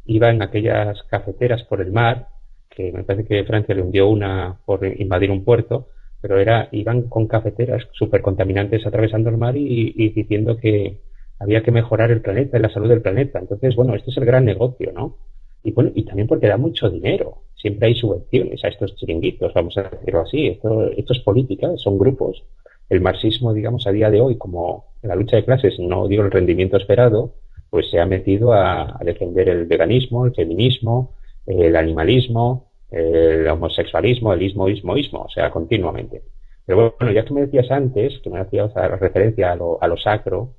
iba en aquellas cafeteras por el mar, que me parece que Francia le hundió una por invadir un puerto, pero iban con cafeteras súper contaminantes atravesando el mar y diciendo que había que mejorar el planeta y la salud del planeta. Entonces, bueno, este es el gran negocio, ¿no? Y bueno, y también porque da mucho dinero. Siempre hay subvenciones a estos chiringuitos, vamos a decirlo así. Esto es política, son grupos. El marxismo, digamos, a día de hoy, como la lucha de clases no dio el rendimiento esperado, pues se ha metido a defender el veganismo, el feminismo, el animalismo, el homosexualismo, el ismo, o sea, continuamente. Pero bueno, ya que me decías antes, que me hacías la referencia a lo sacro,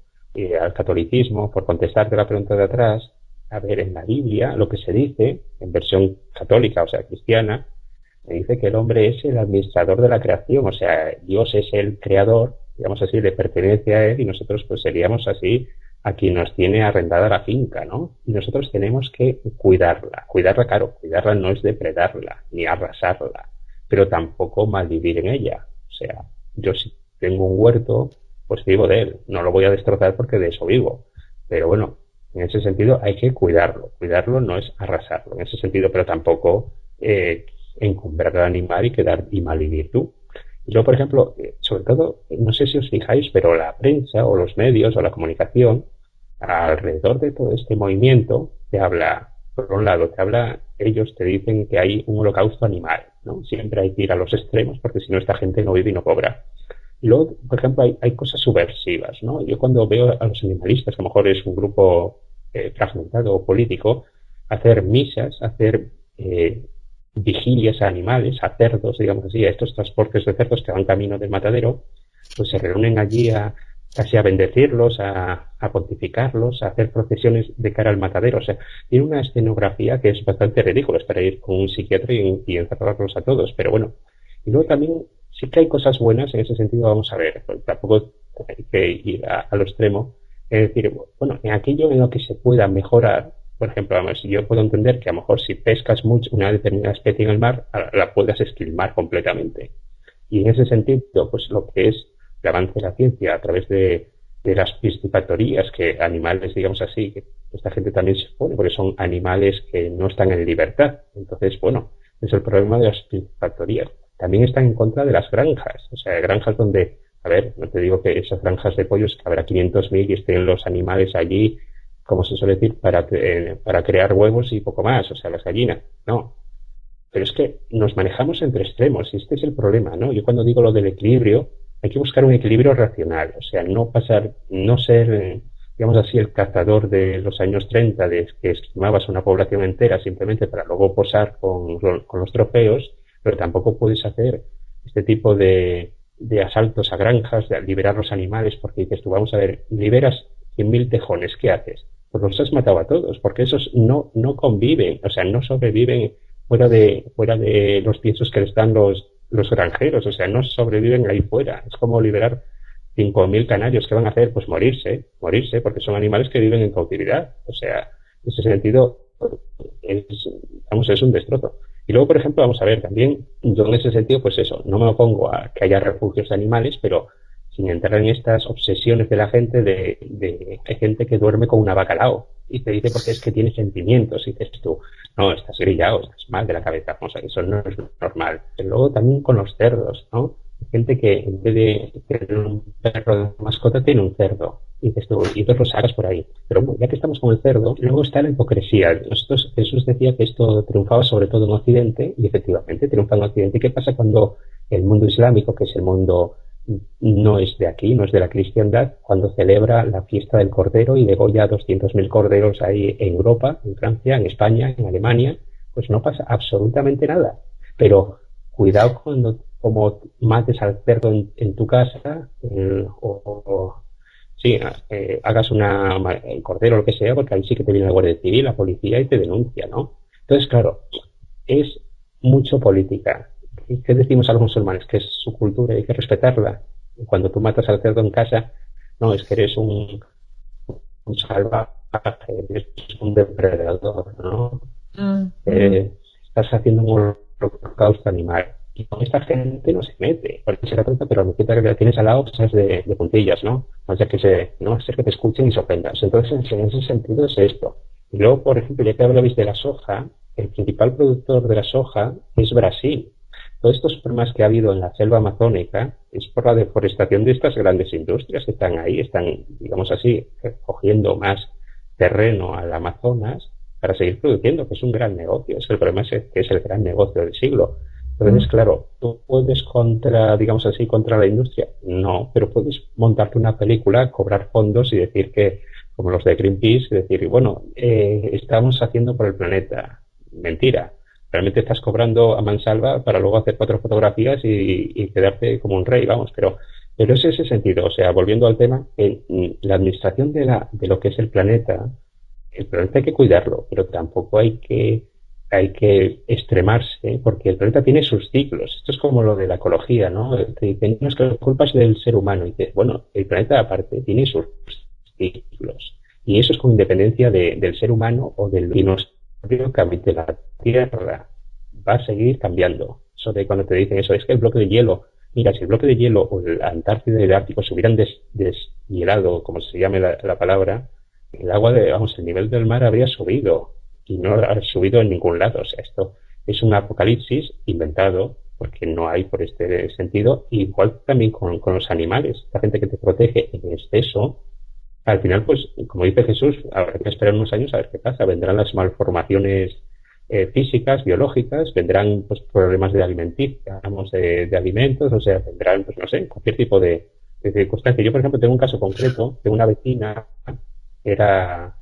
al catolicismo, por contestarte la pregunta de atrás, a ver, en la Biblia lo que se dice, en versión católica, o sea, cristiana, se dice que el hombre es el administrador de la creación, o sea, Dios es el creador, digamos así, le pertenece a él y nosotros pues seríamos así a quien nos tiene arrendada la finca, ¿no? Y nosotros tenemos que cuidarla. Cuidarla, claro, cuidarla no es depredarla, ni arrasarla, pero tampoco malvivir en ella. O sea, yo si tengo un huerto, pues vivo de él. No lo voy a destrozar porque de eso vivo. Pero bueno, en ese sentido hay que cuidarlo. Cuidarlo no es arrasarlo, en ese sentido, pero tampoco encumbrar al animal y quedar y malvivir tú. Y luego, por ejemplo, sobre todo, no sé si os fijáis, pero la prensa o los medios o la comunicación alrededor de todo este movimiento te habla, por un lado, ellos te dicen que hay un holocausto animal, ¿no? Siempre hay que ir a los extremos porque si no esta gente no vive y no cobra. Y luego, por ejemplo, hay cosas subversivas, ¿no? Yo cuando veo a los animalistas, que a lo mejor es un grupo fragmentado o político, hacer misas, hacer vigilias a animales, a cerdos, digamos así, a estos transportes de cerdos que van camino del matadero, pues se reúnen allí casi a bendecirlos, a pontificarlos, a hacer procesiones de cara al matadero. O sea, tiene una escenografía que es bastante ridícula, es para ir con un psiquiatra y encerrarlos a todos, pero bueno. Y luego también sí que hay cosas buenas en ese sentido, vamos a ver, pues tampoco hay que ir al extremo, es decir, bueno, en aquello en lo que se pueda mejorar. Por ejemplo, vamos, yo puedo entender que a lo mejor si pescas mucho una determinada especie en el mar, la puedas esquilmar completamente. Y en ese sentido, pues lo que es el avance de la ciencia a través de las piscifactorías, que animales, digamos así, que esta gente también se pone, porque son animales que no están en libertad. Entonces, bueno, es el problema de las piscifactorías. También están en contra de las granjas, o sea, granjas donde, a ver, no te digo que esas granjas de pollos, que habrá 500.000 y estén los animales allí, como se suele decir, para crear huevos y poco más, o sea, las gallinas. No. Pero es que nos manejamos entre extremos y este es el problema, ¿no? Yo cuando digo lo del equilibrio, hay que buscar un equilibrio racional, o sea, no ser, digamos así, el cazador de los años 30, de que esquimabas una población entera simplemente para luego posar con los trofeos, pero tampoco puedes hacer este tipo de asaltos a granjas, de liberar los animales, porque dices tú, vamos a ver, liberas 100.000 tejones, ¿qué haces? Pues los has matado a todos, porque esos no conviven, o sea, no sobreviven fuera de los piensos que les dan los granjeros, o sea, no sobreviven ahí fuera. Es como liberar 5.000 canarios. ¿Qué van a hacer? Pues morirse, porque son animales que viven en cautividad. O sea, en ese sentido, es un destrozo. Y luego, por ejemplo, vamos a ver, también, yo en ese sentido, pues eso, no me opongo a que haya refugios de animales, pero sin entrar en estas obsesiones de la gente hay gente que duerme con una bacalao y te dice porque es que tiene sentimientos y dices tú, no, estás grillado, estás mal de la cabeza, o sea, eso no es normal. Pero luego también con los cerdos, ¿no? Hay gente que en vez de tener un perro de mascota tiene un cerdo y dices tú, y tú lo sacas por ahí. Pero bueno, ya que estamos con el cerdo, luego está la hipocresía. Jesús decía que esto triunfaba sobre todo en Occidente y efectivamente triunfa en Occidente. ¿Y qué pasa cuando el mundo islámico, que es el mundo no es de aquí, no es de la cristiandad, cuando celebra la fiesta del Cordero y degolla 200.000 corderos ahí en Europa, en Francia, en España, en Alemania? Pues no pasa absolutamente nada. Pero cuidado como mates al cerdo en tu casa hagas el cordero o lo que sea, porque ahí sí que te viene la Guardia Civil, la policía y te denuncia, ¿no? Entonces, claro, es mucho política. ¿Qué decimos a los musulmanes? Que es su cultura y hay que respetarla. Y cuando tú matas al cerdo en casa, no, es que eres un salvaje, eres un depredador, ¿no? Estás haciendo un holocausto animal. Y con esta gente no se mete, porque se la trata, pero me quita que la tienes al lado, pues de puntillas, ¿no? No sea que te escuchen y se ofendas. Entonces, en ese sentido es esto. Y luego, por ejemplo, ya que hablabais de la soja, el principal productor de la soja es Brasil. Todos estos problemas que ha habido en la selva amazónica es por la deforestación de estas grandes industrias que están ahí, están, digamos así, cogiendo más terreno al Amazonas para seguir produciendo, que es un gran negocio. El problema es que es el gran negocio del siglo. Entonces, claro, ¿tú puedes contra la industria? No, pero puedes montarte una película, cobrar fondos y decir que, como los de Greenpeace, y decir, bueno, estamos haciendo por el planeta. Mentira. Realmente estás cobrando a mansalva para luego hacer 4 fotografías y quedarte como un rey, vamos. Pero es ese sentido, o sea, volviendo al tema, la administración de lo que es el planeta el planeta hay que cuidarlo, pero tampoco hay que extremarse, porque el planeta tiene sus ciclos. Esto es como lo de la ecología, ¿no? Te dicen, no, es que la culpa es del ser humano. Y dices, bueno, el planeta aparte tiene sus ciclos. Y eso es con independencia del ser humano o del dinosaurio que habite la Tierra. Va a seguir cambiando. Eso de cuando te dicen eso, es que el bloque de hielo, mira, si el bloque de hielo o el Antártida y el Ártico se hubieran deshielado, como se llame la palabra, el agua el nivel del mar habría subido y no ha subido en ningún lado. O sea, esto es un apocalipsis inventado porque no hay por este sentido. Igual también con los animales. La gente que te protege en exceso, al final, pues, como dice Jesús, habrá que esperar unos años a ver qué pasa. Vendrán las malformaciones físicas, biológicas, vendrán pues problemas de alimenticia, de alimentos, o sea, vendrán, pues no sé, cualquier tipo de circunstancia. Yo, por ejemplo, tengo un caso concreto de una vecina era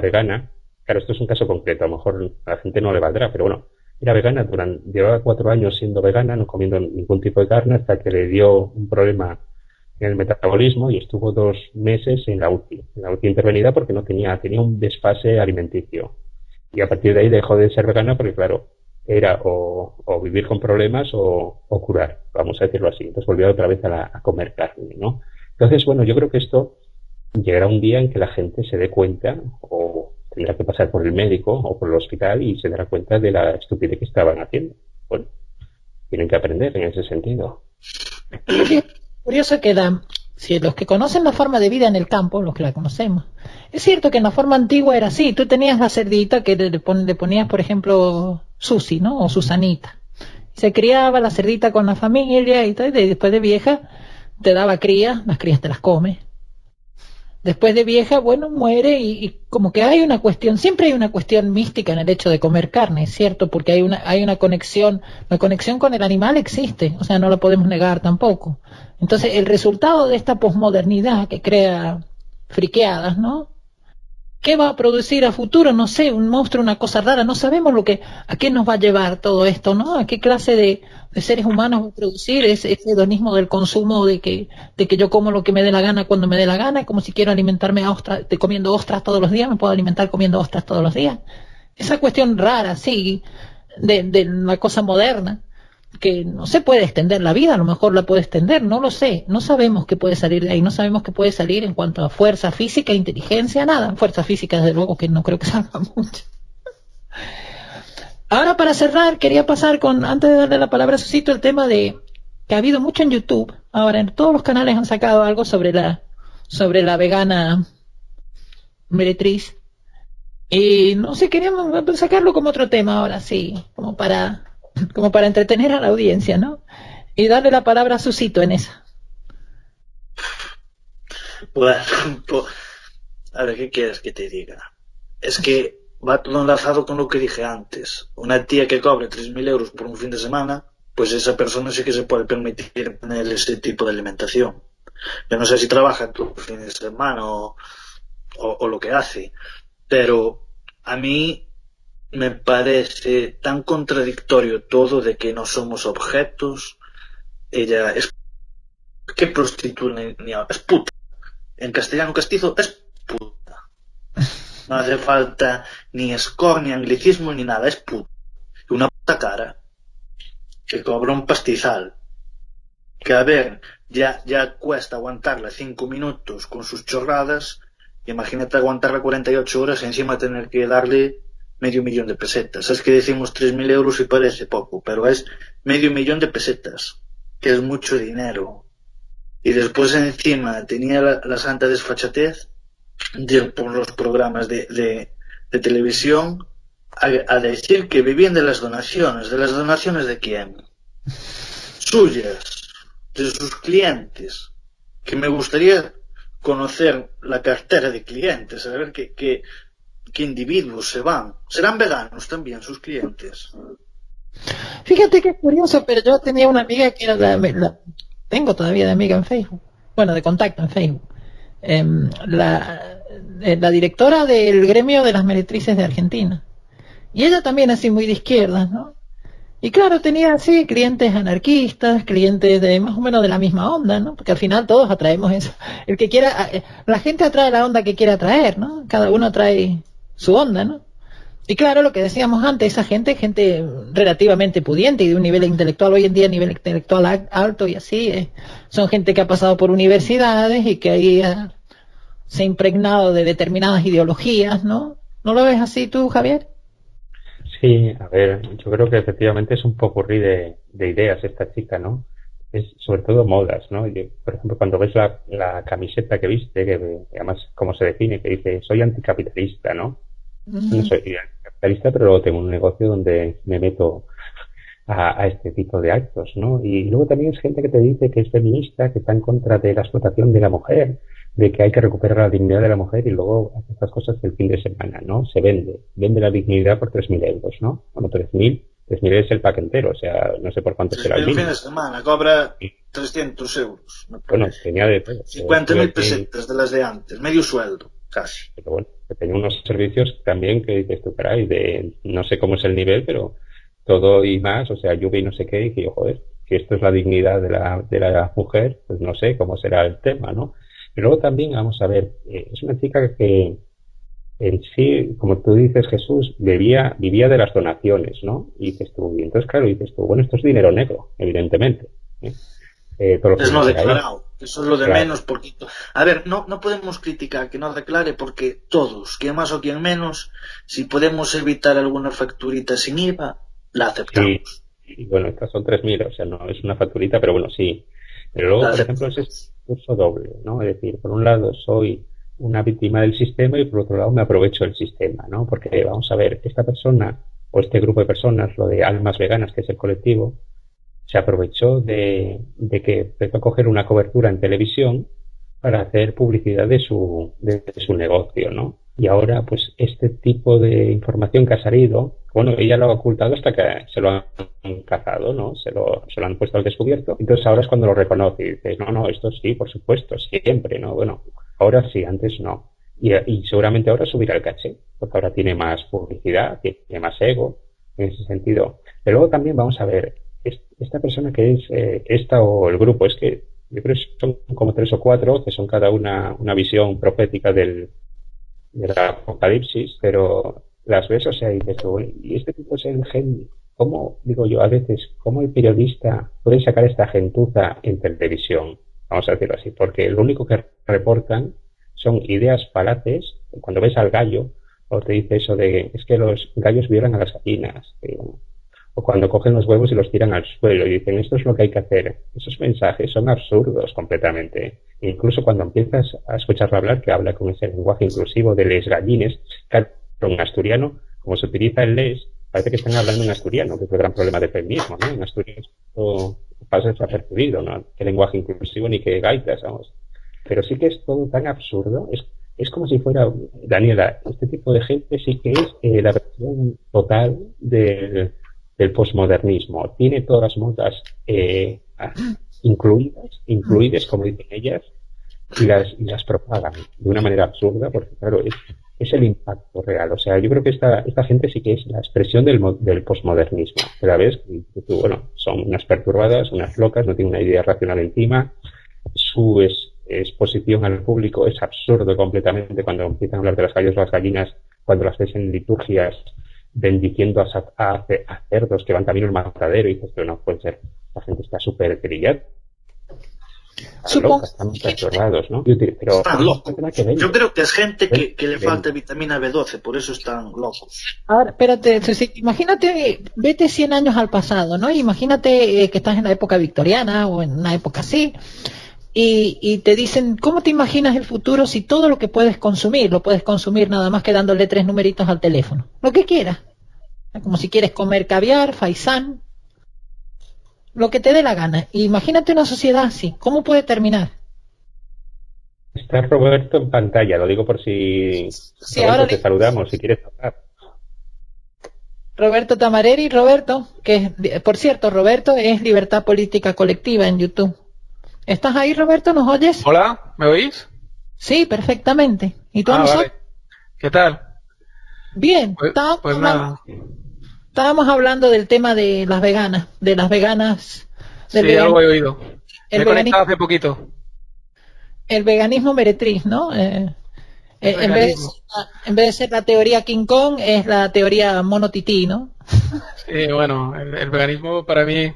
vegana. Claro, esto es un caso concreto, a lo mejor a la gente no le valdrá, pero bueno, era vegana, llevaba 4 años siendo vegana, no comiendo ningún tipo de carne, hasta que le dio un problema en el metabolismo y estuvo 2 meses en la UCI intervenida porque tenía un desfase alimenticio. Y a partir de ahí dejó de ser vegana porque, claro, era o vivir con problemas o curar, vamos a decirlo así. Entonces volvió otra vez a comer carne, ¿no? Entonces, bueno, yo creo que esto llegará un día en que la gente se dé cuenta, o tendrá que pasar por el médico o por el hospital y se dará cuenta de la estupidez que estaban haciendo. Bueno, tienen que aprender en ese sentido. Curioso que si los que conocen la forma de vida en el campo, los que la conocemos, es cierto que en la forma antigua era así. Tú tenías la cerdita que le ponías, por ejemplo, Susi, ¿no? O Susanita. Se criaba la cerdita con la familia y tal, y después de vieja te daba crías, las crías te las comes. Después de vieja, bueno, muere y como que hay una cuestión, siempre hay una cuestión mística en el hecho de comer carne, es cierto, porque hay una conexión, la conexión con el animal existe, o sea, no la podemos negar tampoco. Entonces, el resultado de esta posmodernidad que crea friqueadas, ¿no? ¿Qué va a producir a futuro? No sé, un monstruo, una cosa rara, no sabemos a qué nos va a llevar todo esto, ¿no? A qué clase de seres humanos va a producir ese hedonismo del consumo de que yo como lo que me dé la gana cuando me dé la gana, como si quiero alimentarme comiendo ostras todos los días, me puedo alimentar comiendo ostras todos los días. Esa cuestión rara, sí, de la cosa moderna, que no se puede extender la vida, a lo mejor la puede extender, no lo sé, no sabemos qué puede salir de ahí, no sabemos qué puede salir en cuanto a fuerza física, inteligencia, nada, fuerza física desde luego que no creo que salga mucho. Ahora para cerrar, quería pasar antes de darle la palabra a Susito, el tema de que ha habido mucho en YouTube, ahora en todos los canales han sacado algo sobre la vegana meretriz, y no sé, queríamos sacarlo como otro tema ahora, sí, como para entretener a la audiencia, ¿no? Y darle la palabra a Susito en esa. Bueno, a ver, ¿qué quieres que te diga? Es que va todo enlazado con lo que dije antes. Una tía que cobre 3.000 euros por un fin de semana, pues esa persona sí que se puede permitir tener ese tipo de alimentación. Yo no sé si trabaja todo el fin de semana o lo que hace, pero a mí me parece tan contradictorio todo de que no somos objetos. Ella es que prostituta, es puta. En castellano castizo es puta. No hace falta ni score, ni anglicismo, ni nada, es puta. Una puta cara que cobra un pastizal. Que a ver, ya cuesta aguantarla 5 minutos con sus chorradas. Imagínate aguantarla 48 horas y encima tener que darle $500,000 de pesetas. Es que decimos 3.000 euros y parece poco, pero es $500,000 de pesetas, que es mucho dinero. Y después encima tenía la santa desfachatez de ir por los programas de televisión a decir que vivían de las donaciones. ¿De las donaciones de quién? Suyas, de sus clientes. Que me gustaría conocer la cartera de clientes, a ver qué individuos se van. ¿Serán veganos también sus clientes? Fíjate que es curioso, pero yo tenía una amiga que era tengo todavía de amiga en Facebook, bueno, de contacto en Facebook, la directora del gremio de las meretrices de Argentina, y ella también así muy de izquierda, ¿no? Y claro, tenía así clientes anarquistas, clientes de más o menos de la misma onda, ¿no? Porque al final todos atraemos eso. El que quiera, la gente atrae la onda que quiere atraer, ¿no? Cada uno atrae su onda, ¿no? Y claro, lo que decíamos antes, esa gente, gente relativamente pudiente y de un nivel intelectual, hoy en día nivel intelectual alto y así, son gente que ha pasado por universidades y que ahí se ha impregnado de determinadas ideologías, ¿no? ¿No lo ves así tú, Javier? Sí, a ver, yo creo que efectivamente es un popurrí de ideas esta chica, ¿no? Es sobre todo modas, ¿no? Por ejemplo, cuando ves la camiseta que viste, que además cómo se define, que dice soy anticapitalista, ¿no? No soy anticapitalista, pero luego tengo un negocio donde me meto a este tipo de actos, ¿no? Y luego también es gente que te dice que es feminista, que está en contra de la explotación de la mujer, de que hay que recuperar la dignidad de la mujer y luego hace estas cosas el fin de semana, ¿no? Se vende la dignidad por 3.000 euros, ¿no? Bueno, 3.000 es el pack entero, o sea, no sé por cuánto será el 3.000 mínimo. fin de semana, cobra 300 euros. Bueno, tenía de todo. 50.000 pesetas de las de antes, medio sueldo, casi. Pero bueno, que tenía unos servicios también que dices tú, caray, no sé cómo es el nivel, pero todo y más, o sea, lluvia y no sé qué, y que yo, joder, si esto es la dignidad de la mujer, pues no sé cómo será el tema, ¿no? Pero luego también, vamos a ver, es una chica que en sí, como tú dices, Jesús, vivía de las donaciones, ¿no? Y dices tú, y entonces, claro, dices tú, bueno, esto es dinero negro, evidentemente, ¿eh? Todo lo que Es no viene por ahí. declarado, eso es lo de Claro. menos poquito. A ver, no podemos criticar que no declare porque todos, quien más o quien menos, si podemos evitar alguna facturita sin IVA, la aceptamos. Sí, y bueno, estas son 3.000, o sea, no es una facturita, pero bueno, sí. Pero luego, La por ejemplo, ese aceptamos. es curso doble, ¿no? Es decir, por un lado soy una víctima del sistema y por otro lado me aprovecho del sistema, ¿no? Porque vamos a ver, esta persona o este grupo de personas, lo de almas veganas, que es el colectivo, se aprovechó de que empezó a coger una cobertura en televisión para hacer publicidad de su negocio, ¿no? Y ahora, pues, este tipo de información que ha salido, bueno, ella lo ha ocultado hasta que se lo han cazado, ¿no? Se lo han puesto al descubierto. Entonces ahora es cuando lo reconoce y dice, no, esto sí, por supuesto, siempre, ¿no? Bueno, ahora sí, antes no. Y seguramente ahora subirá el caché, porque ahora tiene más publicidad, tiene más ego, en ese sentido. Pero luego también vamos a ver, esta persona que es esta o el grupo, es que yo creo que son como 3 o 4, que son cada una visión profética del apocalipsis, pero las ves, o sea, y dices, "Uy, y este tipo es el genio". ¿Cómo, digo yo, a veces, cómo el periodista puede sacar esta gentuza en televisión? Vamos a decirlo así, porque lo único que reportan son ideas falaces. Cuando ves al gallo, o te dice eso de, es que los gallos violan a las gallinas, o cuando cogen los huevos y los tiran al suelo y dicen, esto es lo que hay que hacer. Esos mensajes son absurdos completamente. Incluso cuando empiezas a escucharlo hablar, que habla con ese lenguaje inclusivo de les gallines, claro, en asturiano, como se utiliza el les, parece que están hablando en asturiano, que es el gran problema del feminismo, ¿no? En asturiano esto pasa desapercibido, ¿no? Qué lenguaje inclusivo ni qué gaitas, vamos. Pero sí que es todo tan absurdo, es como si fuera, Daniela, este tipo de gente sí que es la versión total del posmodernismo. Tiene todas las modas incluidas, como dicen ellas, y las propagan de una manera absurda, porque claro, es el impacto real. O sea, yo creo que esta gente sí que es la expresión del posmodernismo. Pero a veces, bueno, son unas perturbadas, unas locas, no tienen una idea racional encima. Su exposición al público es absurdo completamente cuando empiezan a hablar de las gallos o las gallinas, cuando las ves en liturgias bendiciendo a cerdos que van camino al matadero y dices, pero no puede ser, la gente está súper grillada. Supongo Están perturbados, ¿no? Pero Están locos. Yo creo que es gente ¿Eh? que le falta vitamina B12, por eso están locos. Ahora, espérate, Ceci, imagínate, vete 100 años al pasado, ¿no? Imagínate que estás en la época victoriana o en una época así, y te dicen, ¿cómo te imaginas el futuro si todo lo que puedes consumir, lo puedes consumir nada más que dándole 3 numeritos al teléfono? Lo que quieras. Como si quieres comer caviar, faisán, lo que te dé la gana. Imagínate una sociedad así, ¿cómo puede terminar? Está Roberto en pantalla, lo digo por si Sí, Roberto, ahora te saludamos, si quieres hablar. Roberto Tamareri, Roberto, por cierto, Roberto es Libertad Política Colectiva en YouTube. ¿Estás ahí, Roberto? ¿Nos oyes? Hola, ¿me oís? Sí, perfectamente. ¿Y tú a nosotros? Vale. ¿Qué tal? Bien, Pues estábamos nada. estábamos hablando del tema de las veganas, del Sí, algo he oído. el Me he conectado veganismo, hace poquito. el veganismo meretriz, ¿no? El veganismo. En vez de ser la teoría King Kong, es la teoría Mono Tití, ¿no? Sí, bueno, el veganismo para mí,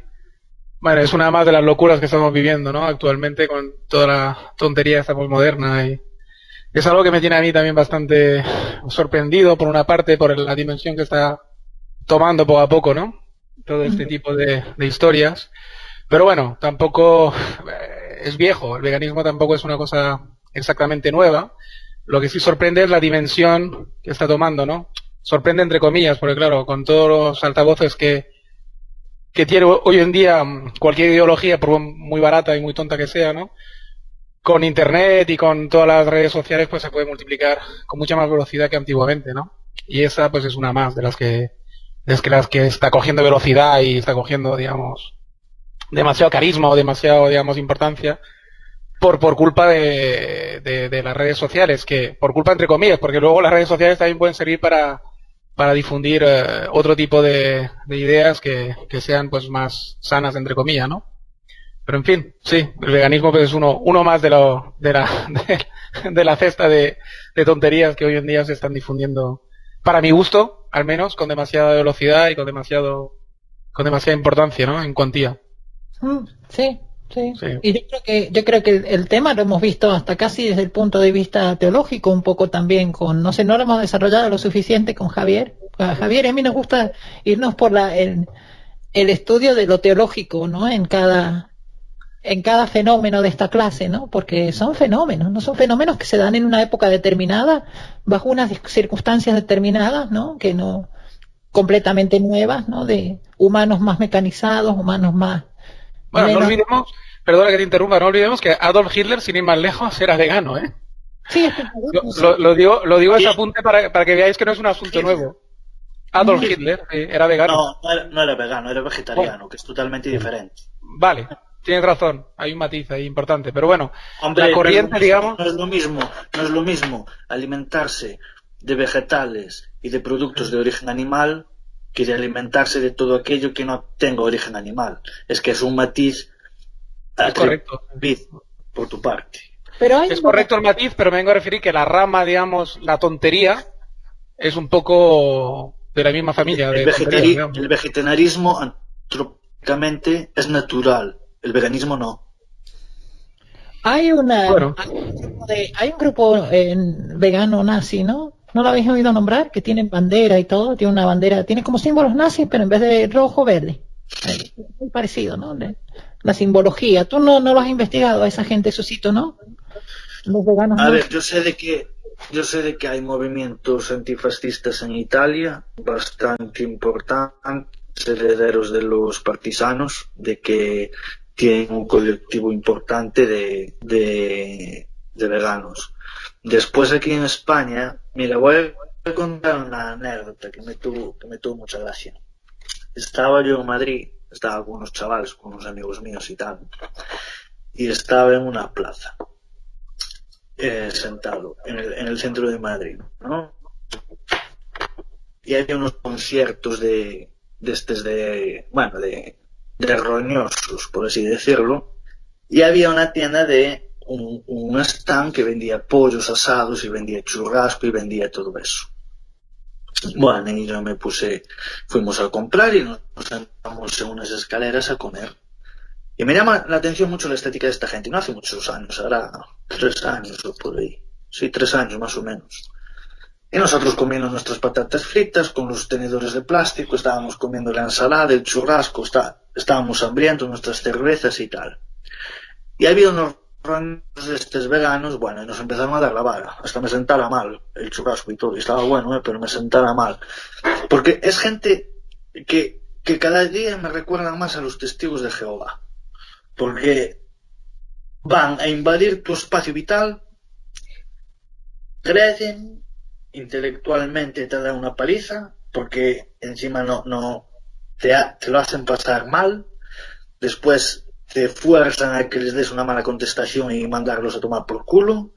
bueno, es una más de las locuras que estamos viviendo, ¿no? Actualmente con toda la tontería esta muy moderna y es algo que me tiene a mí también bastante sorprendido, por una parte, por la dimensión que está tomando poco a poco, ¿no? Todo este tipo de historias. Pero bueno, tampoco es viejo, el veganismo tampoco es una cosa exactamente nueva. Lo que sí sorprende es la dimensión que está tomando, ¿no? Sorprende entre comillas, porque claro, con todos los altavoces que tiene hoy en día cualquier ideología, por muy barata y muy tonta que sea, ¿no? Con internet y con todas las redes sociales, pues se puede multiplicar con mucha más velocidad que antiguamente, ¿no? Y esa, pues es una más de las que está cogiendo velocidad y está cogiendo, digamos, demasiado carisma o demasiado, digamos, importancia por culpa de las redes sociales, que por culpa entre comillas, porque luego las redes sociales también pueden servir para difundir otro tipo de ideas que sean pues más sanas entre comillas, ¿no? Pero en fin, sí, el veganismo pues es uno más de la cesta de tonterías que hoy en día se están difundiendo, para mi gusto, al menos, con demasiada velocidad y con demasiada importancia, ¿no? En cuantía. Sí, sí. Sí. Y yo creo que el tema lo hemos visto hasta casi desde el punto de vista teológico, un poco también con, no sé, no lo hemos desarrollado lo suficiente con Javier. A Javier, a mí nos gusta irnos por el estudio de lo teológico, ¿no? En cada fenómeno de esta clase, ¿no? Porque son fenómenos, no son fenómenos que se dan en una época determinada, bajo unas circunstancias determinadas, ¿no? Que no, completamente nuevas, ¿no? De humanos más mecanizados, humanos más Bueno, no menos. olvidemos, perdona que te interrumpa, no olvidemos que Adolf Hitler, sin ir más lejos, era vegano, ¿eh? Sí, Lo digo ese Sí. apunte para que veáis que no es un asunto nuevo. Adolf Hitler era vegano. No era vegano, era vegetariano, que es totalmente diferente. Vale, tienes razón, hay un matiz ahí importante, pero bueno, Hombre, la corriente, digamos, no es lo mismo alimentarse de vegetales y de productos de origen animal que de alimentarse de todo aquello que no tenga origen animal. Es que es un matiz es correcto. atrevido por tu parte. Pero hay Es correcto el matiz, pero me vengo a referir que la rama, digamos, la tontería, es un poco de la misma familia. El vegetarianismo antropológicamente es natural, el veganismo no. hay Bueno, hay un grupo vegano nazi, ¿no? ¿No lo habéis oído nombrar? Que tienen bandera y todo, tiene una bandera, tiene como símbolos nazis, pero en vez de rojo, verde. Muy parecido, ¿no? La simbología. ¿Tú no lo has investigado a esa gente, Susito, no? Los veganos A nazis. ver, yo sé de que hay movimientos antifascistas en Italia bastante importantes, herederos de los partisanos, de que tienen un colectivo importante de veganos. Después aquí en España, mira, voy a contar una anécdota que me tuvo mucha gracia. Estaba yo en Madrid, estaba con unos chavales, con unos amigos míos y tal, y estaba en una plaza, sentado en el centro de Madrid, ¿no? Y había unos conciertos de roñosos, por así decirlo, y había una tienda de un stand que vendía pollos asados y vendía churrasco y vendía todo eso. Bueno, y yo fuimos a comprar y nos sentamos en unas escaleras a comer. Y me llama la atención mucho la estética de esta gente. No hace muchos años, ahora 3 años o por ahí. Sí, 3 años más o menos. Y nosotros comiendo nuestras patatas fritas con los tenedores de plástico, estábamos comiendo la ensalada, el churrasco, estábamos hambrientos, nuestras cervezas y tal. Y había unos ranos de estos veganos, bueno, y nos empezaron a dar la vara. Hasta me sentara mal el churrasco y todo. Y estaba bueno, pero me sentara mal. Porque es gente que cada día me recuerdan más a los testigos de Jehová. Porque van a invadir tu espacio vital, crecen, intelectualmente te dan una paliza, porque encima no te lo hacen pasar mal, después te fuerzan a que les des una mala contestación y mandarlos a tomar por culo,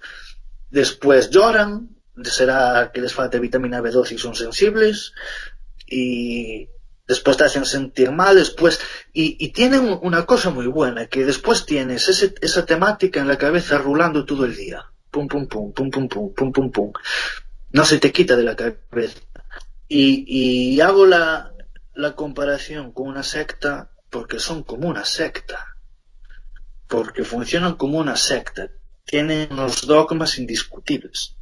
después lloran, será que les falta vitamina B12 y son sensibles, y Después te hacen sentir mal, después... Y tienen una cosa muy buena, que después tienes esa temática en la cabeza rulando todo el día. Pum, pum, pum, pum, pum, pum, pum, pum, pum. No se te quita de la cabeza. Y hago la comparación con una secta porque son como una secta. Porque funcionan como una secta. Tienen unos dogmas indiscutibles.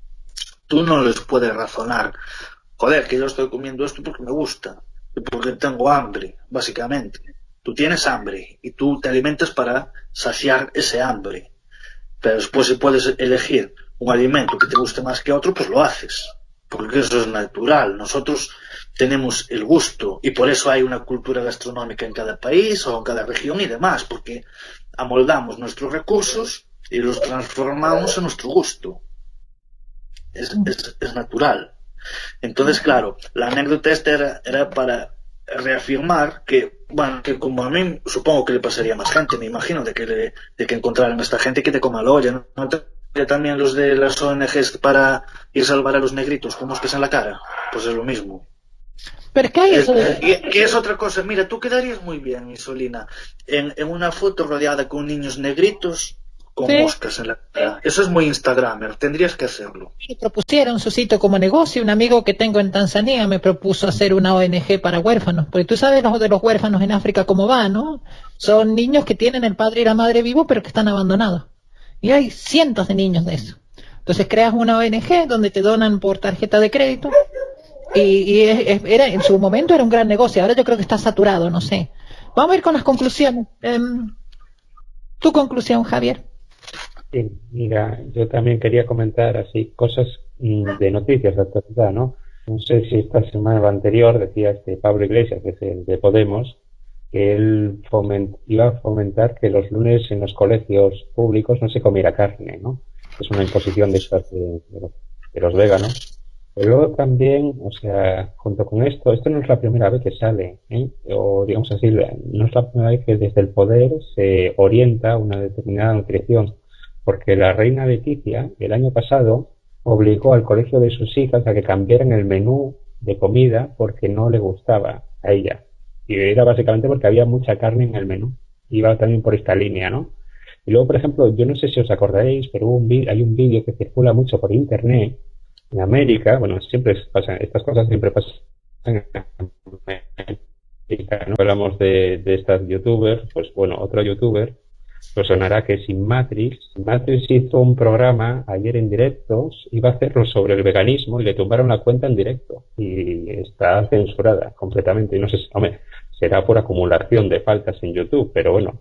Tú no les puedes razonar. Joder, que yo estoy comiendo esto porque me gusta. Porque tengo hambre, básicamente. Tú tienes hambre y tú te alimentas para saciar ese hambre. Pero después si puedes elegir un alimento que te guste más que otro, pues lo haces. Porque eso es natural. Nosotros tenemos el gusto y por eso hay una cultura gastronómica en cada país o en cada región y demás, porque amoldamos nuestros recursos y los transformamos a nuestro gusto. Es natural. Entonces, claro, la anécdota esta era para reafirmar que, bueno, que como a mí supongo que le pasaría a más gente, me imagino, de que encontraran a esta gente que te coma la olla, ¿no? También los de las ONGs para ir a salvar a los negritos con moscas en la cara, pues es lo mismo. Pero ¿qué hay eso de... que es otra cosa. Mira, tú quedarías muy bien, Isolina, en una foto rodeada con niños negritos con moscas en la cara. Eso es muy Instagramer, tendrías que hacerlo. Me propusieron su sitio como negocio. Un amigo que tengo en Tanzania me propuso hacer una ONG para huérfanos, porque tú sabes de los huérfanos en África cómo va, ¿no? Son niños que tienen el padre y la madre vivos pero que están abandonados. Y hay cientos de niños de eso. Entonces creas una ONG donde te donan por tarjeta de crédito era en su momento era un gran negocio. Ahora yo creo que está saturado, no sé. Vamos a ir con las conclusiones. ¿Tu conclusión, Javier? Sí, mira, yo también quería comentar así cosas de noticias de actualidad, ¿no? No sé si esta semana o anterior decía Pablo Iglesias, que es el de Podemos, que él iba a fomentar que los lunes en los colegios públicos no se comiera carne, ¿no? Es una imposición de estas de los veganos. Pero luego también, o sea, junto con esto no es la primera vez que sale, o digamos así, no es la primera vez que desde el poder se orienta una determinada nutrición, porque la reina Leticia el año pasado obligó al colegio de sus hijas a que cambiaran el menú de comida porque no le gustaba a ella. Y era básicamente porque había mucha carne en el menú. Iba también por esta línea, ¿no? Y luego, por ejemplo, yo no sé si os acordaréis, pero hay un vídeo que circula mucho por internet en América. Bueno, siempre pasan, estas cosas siempre pasan en América, ¿no? Hablamos de estas youtubers, pues bueno, otro youtuber, pues sonará que Matrix hizo un programa ayer en directos, iba a hacerlo sobre el veganismo y le tumbaron la cuenta en directo y está censurada completamente. Y no sé, hombre, será por acumulación de faltas en YouTube, pero bueno,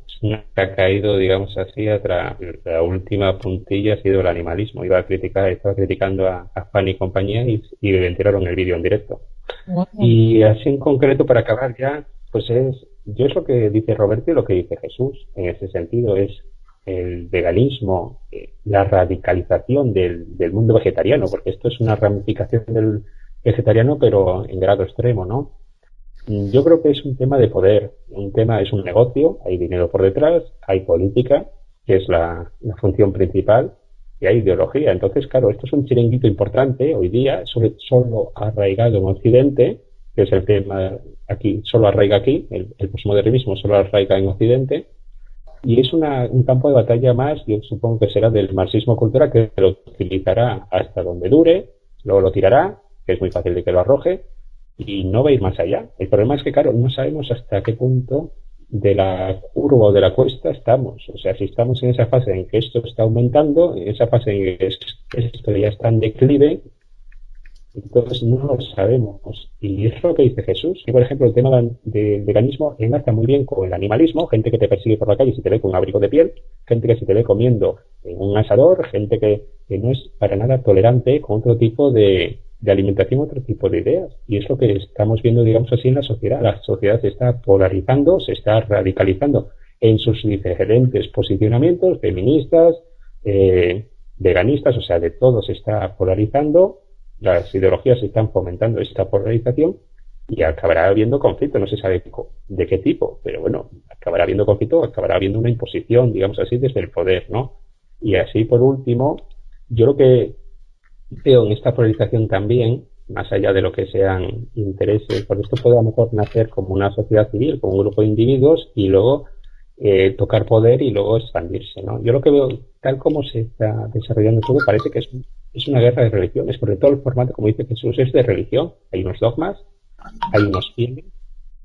ha caído, digamos así, la última puntilla ha sido el animalismo. Estaba criticando a Fan y compañía y le enteraron el vídeo en directo. Wow. Y así en concreto, para acabar ya, pues yo es lo que dice Roberto y lo que dice Jesús en ese sentido, es el veganismo, la radicalización del mundo vegetariano, porque esto es una ramificación del vegetariano pero en grado extremo, ¿no? Yo creo que es un tema de poder, es un negocio, hay dinero por detrás, hay política, que es la función principal, y hay ideología. Entonces, claro, esto es un chiringuito importante hoy día, solo arraigado en Occidente, que es el tema aquí, solo arraiga aquí, el posmodernismo solo arraiga en Occidente, y es un campo de batalla más, yo supongo que será del marxismo cultural, que lo utilizará hasta donde dure, luego lo tirará, que es muy fácil de que lo arroje, y no va a ir más allá. El problema es que, claro, no sabemos hasta qué punto de la curva o de la cuesta estamos. O sea, si estamos en esa fase en que esto está aumentando, en esa fase en que esto ya está en declive, entonces no lo sabemos. Y es lo que dice Jesús, que por ejemplo el tema del veganismo enlaza muy bien con el animalismo, gente que te persigue por la calle si te ve con un abrigo de piel, gente que si te ve comiendo en un asador, gente que no es para nada tolerante con otro tipo de alimentación, otro tipo de ideas. Y es lo que estamos viendo, digamos así, en la sociedad. La sociedad se está polarizando, se está radicalizando en sus diferentes posicionamientos, feministas, veganistas, o sea, de todo se está polarizando. Las ideologías están fomentando esta polarización y acabará habiendo conflicto, no se sabe de qué tipo, pero bueno, acabará habiendo conflicto, acabará habiendo una imposición, digamos así, desde el poder, ¿no? Y así, por último, yo lo que veo en esta polarización también más allá de lo que sean intereses. Por esto puede a lo mejor nacer como una sociedad civil, como un grupo de individuos y luego tocar poder y luego expandirse, ¿no? Yo lo que veo, tal como se está desarrollando todo, parece que es una guerra de religiones, porque todo el formato, como dice Jesús, es de religión. Hay unos dogmas, hay unos fieles,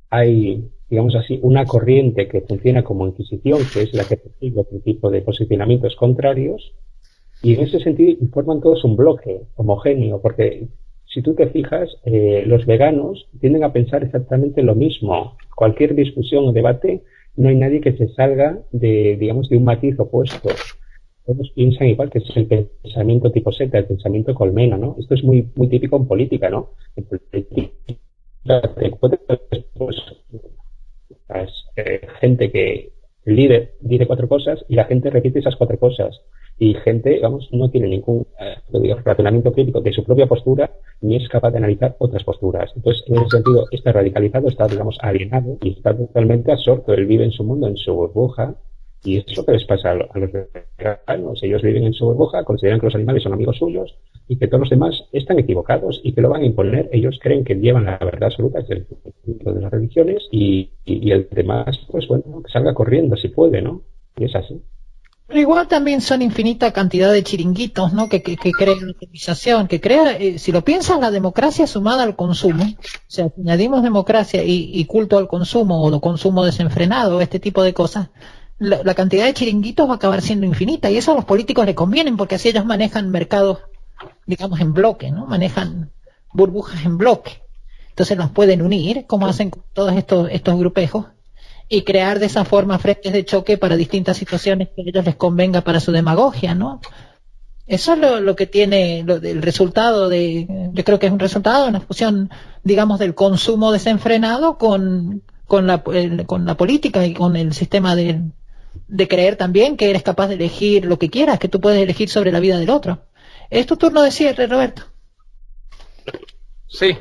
hay, digamos así, una corriente que funciona como Inquisición, que es la que persigue otro tipo de posicionamientos contrarios, y en ese sentido forman todos un bloque homogéneo, porque si tú te fijas, los veganos tienden a pensar exactamente lo mismo. Cualquier discusión o debate, no hay nadie que se salga de, digamos, de un matiz opuesto. Todos piensan igual, que es el pensamiento tipo secta, el pensamiento colmena, ¿no? Esto es muy, muy típico en política, ¿no? En política, pues, gente que el líder dice 4 cosas y la gente repite esas 4 cosas. Y gente, digamos, no tiene ningún razonamiento crítico de su propia postura ni es capaz de analizar otras posturas. Entonces, en ese sentido, está radicalizado, está, digamos, alienado y está totalmente absorto. Él vive en su mundo, en su burbuja, y eso que les pasa a los veganos. Ellos viven en su burbuja, consideran que los animales son amigos suyos y que todos los demás están equivocados y que lo van a imponer. Ellos creen que llevan la verdad absoluta, es el punto de las religiones, y el demás, pues bueno, que salga corriendo si puede, ¿no? Y es así. Pero igual también son infinita cantidad de chiringuitos, ¿no? Que crean optimización, que crea, si lo piensas, la democracia sumada al consumo, o sea, si añadimos democracia y culto al consumo o consumo desenfrenado, este tipo de cosas, la cantidad de chiringuitos va a acabar siendo infinita y eso a los políticos les convienen porque así ellos manejan mercados, digamos, en bloque, ¿no? Manejan burbujas en bloque. Entonces los pueden unir, como hacen con todos estos grupejos, y crear de esa forma frentes de choque para distintas situaciones que a ellos les convenga para su demagogia, ¿no? Eso es lo que tiene el resultado yo creo que es un resultado de una fusión, digamos, del consumo desenfrenado con la política y con el sistema de creer también que eres capaz de elegir lo que quieras, que tú puedes elegir sobre la vida del otro. Es tu turno de cierre, Roberto. Sí.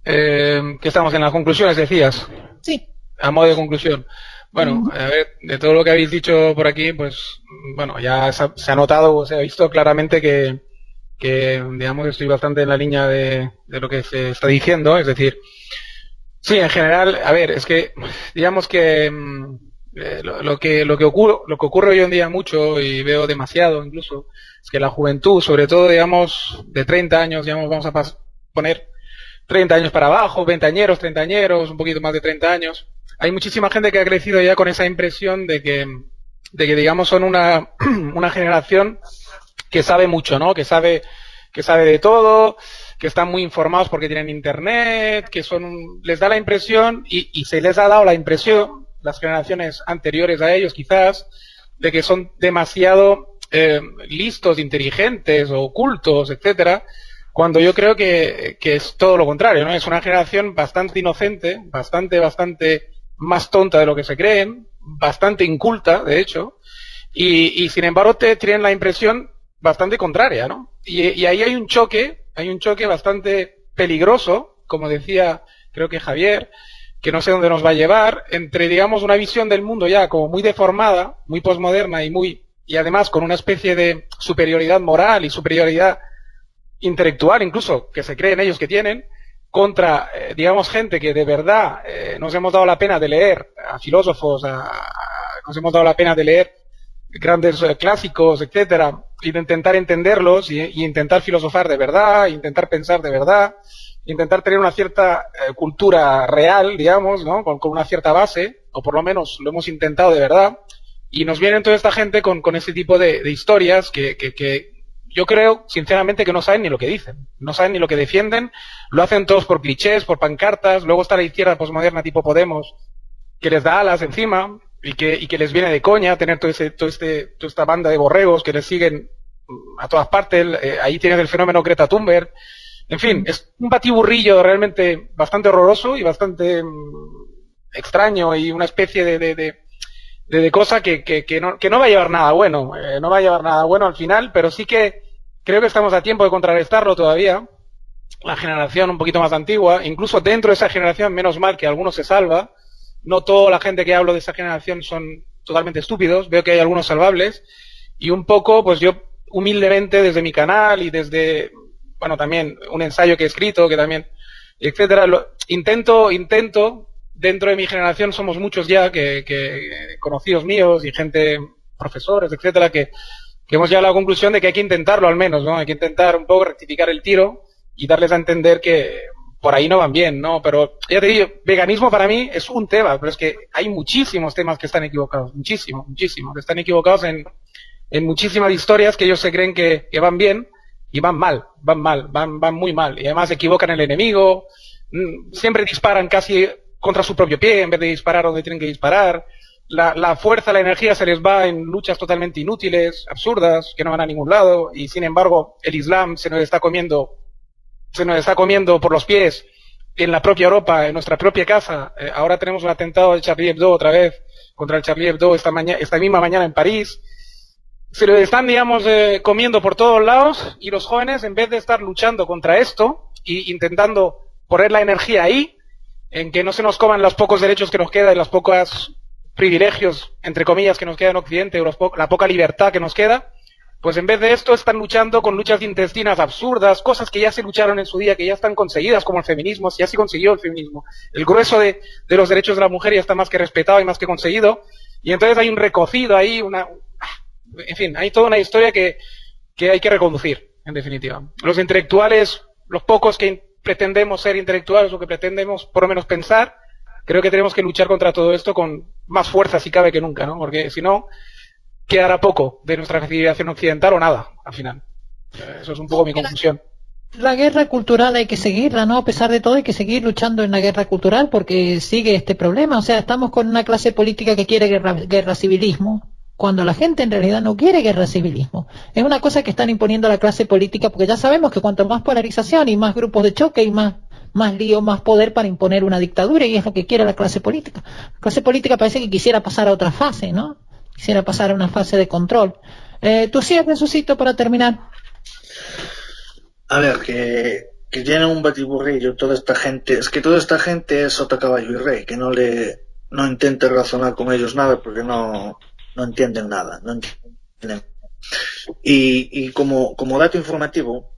Que estamos en las conclusiones, decías. Sí. A modo de conclusión. Bueno, a ver, de todo lo que habéis dicho por aquí, pues, bueno, ya se ha notado, se ha visto claramente que digamos, estoy bastante en la línea de lo que se está diciendo, es decir, sí, en general, a ver, es que, digamos que lo que ocurre hoy en día mucho, y veo demasiado incluso, es que la juventud, sobre todo, digamos, de 30 años, digamos, vamos a poner 30 años para abajo, 20añeros, 30añeros, un poquito más de 30 años, hay muchísima gente que ha crecido ya con esa impresión de que digamos, son una generación que sabe mucho, ¿no? Que sabe de todo, que están muy informados porque tienen internet, les da la impresión, y se les ha dado la impresión, las generaciones anteriores a ellos quizás, de que son demasiado listos, inteligentes, ocultos, etcétera, cuando yo creo que es todo lo contrario, ¿no? Es una generación bastante inocente, bastante más tonta de lo que se creen, bastante inculta, de hecho, y sin embargo tienen la impresión bastante contraria, ¿no? Y ahí hay un choque bastante peligroso, como decía, creo que Javier, que no sé dónde nos va a llevar, entre, digamos, una visión del mundo ya como muy deformada, muy posmoderna y además con una especie de superioridad moral y superioridad intelectual, incluso, que se creen ellos que tienen, contra, digamos, gente que de verdad nos hemos dado la pena de leer a filósofos, nos hemos dado la pena de leer grandes clásicos, etcétera, y de intentar entenderlos y intentar filosofar de verdad, intentar pensar de verdad, intentar tener una cierta cultura real, digamos, ¿no? Con una cierta base, o por lo menos lo hemos intentado de verdad, y nos vienen toda esta gente con ese tipo de historias que yo creo, sinceramente, que no saben ni lo que dicen, no saben ni lo que defienden, lo hacen todos por clichés, por pancartas, luego está la izquierda posmoderna tipo Podemos, que les da alas encima, y que les viene de coña tener toda esta banda de borregos que les siguen a todas partes. Ahí tienes el fenómeno Greta Thunberg. En fin, es un batiburrillo realmente bastante horroroso y bastante extraño, y una especie de cosa que no va a llevar nada bueno. No va a llevar nada bueno al final, pero sí que creo que estamos a tiempo de contrarrestarlo todavía. La generación un poquito más antigua, incluso dentro de esa generación, menos mal que algunos se salva. No toda la gente que hablo de esa generación son totalmente estúpidos, veo que hay algunos salvables, y un poco, pues yo humildemente desde mi canal y desde bueno, también un ensayo que he escrito, que también, etcétera. Intento, dentro de mi generación somos muchos ya, que conocidos míos y gente, profesores, etcétera, que hemos llegado a la conclusión de que hay que intentarlo al menos, ¿no? Hay que intentar un poco rectificar el tiro y darles a entender que por ahí no van bien, ¿no? Pero ya te digo, veganismo para mí es un tema, pero es que hay muchísimos temas que están equivocados, muchísimos, que están equivocados en muchísimas historias que ellos se creen que van bien y van muy mal. Y además equivocan el enemigo, siempre disparan casi contra su propio pie en vez de disparar donde tienen que disparar. La fuerza, la energía se les va en luchas totalmente inútiles, absurdas, que no van a ningún lado, y sin embargo el Islam se nos está comiendo por los pies en la propia Europa, en nuestra propia casa. Ahora tenemos un atentado de Charlie Hebdo otra vez, contra el Charlie Hebdo esta misma mañana en París. Se lo están, digamos, comiendo por todos lados, y los jóvenes, en vez de estar luchando contra esto y intentando poner la energía ahí, en que no se nos coman los pocos derechos que nos quedan y los pocos privilegios, entre comillas, que nos queda en Occidente, la poca libertad que nos queda, pues en vez de esto están luchando con luchas intestinas absurdas, cosas que ya se lucharon en su día, que ya están conseguidas, como el feminismo, ya se consiguió el feminismo. El grueso de los derechos de la mujer ya está más que respetado y más que conseguido, y entonces hay un recocido ahí, en fin, hay toda una historia que hay que reconducir, en definitiva. Los intelectuales, los pocos que pretendemos ser intelectuales o que pretendemos por lo menos pensar, creo que tenemos que luchar contra todo esto con más fuerza si cabe que nunca, ¿no? Porque si no, quedará poco de nuestra civilización occidental o nada, al final. Eso es un poco mi conclusión. La guerra cultural hay que seguirla, ¿no? A pesar de todo hay que seguir luchando en la guerra cultural porque sigue este problema. O sea, estamos con una clase política que quiere guerra civilismo, cuando la gente en realidad no quiere guerra civilismo. Es una cosa que están imponiendo la clase política, porque ya sabemos que cuanto más polarización y más grupos de choque y más lío, más poder para imponer una dictadura, y es lo que quiere la clase política. La clase política parece que quisiera pasar a otra fase, ¿no? Quisiera pasar a una fase de control. ¿Tú sigas, Jesucito, para terminar? A ver, que tienen un batiburrillo toda esta gente. Es que toda esta gente es sota, caballo y rey, que no intente razonar con ellos nada porque no entienden nada, no entienden. Y como dato informativo,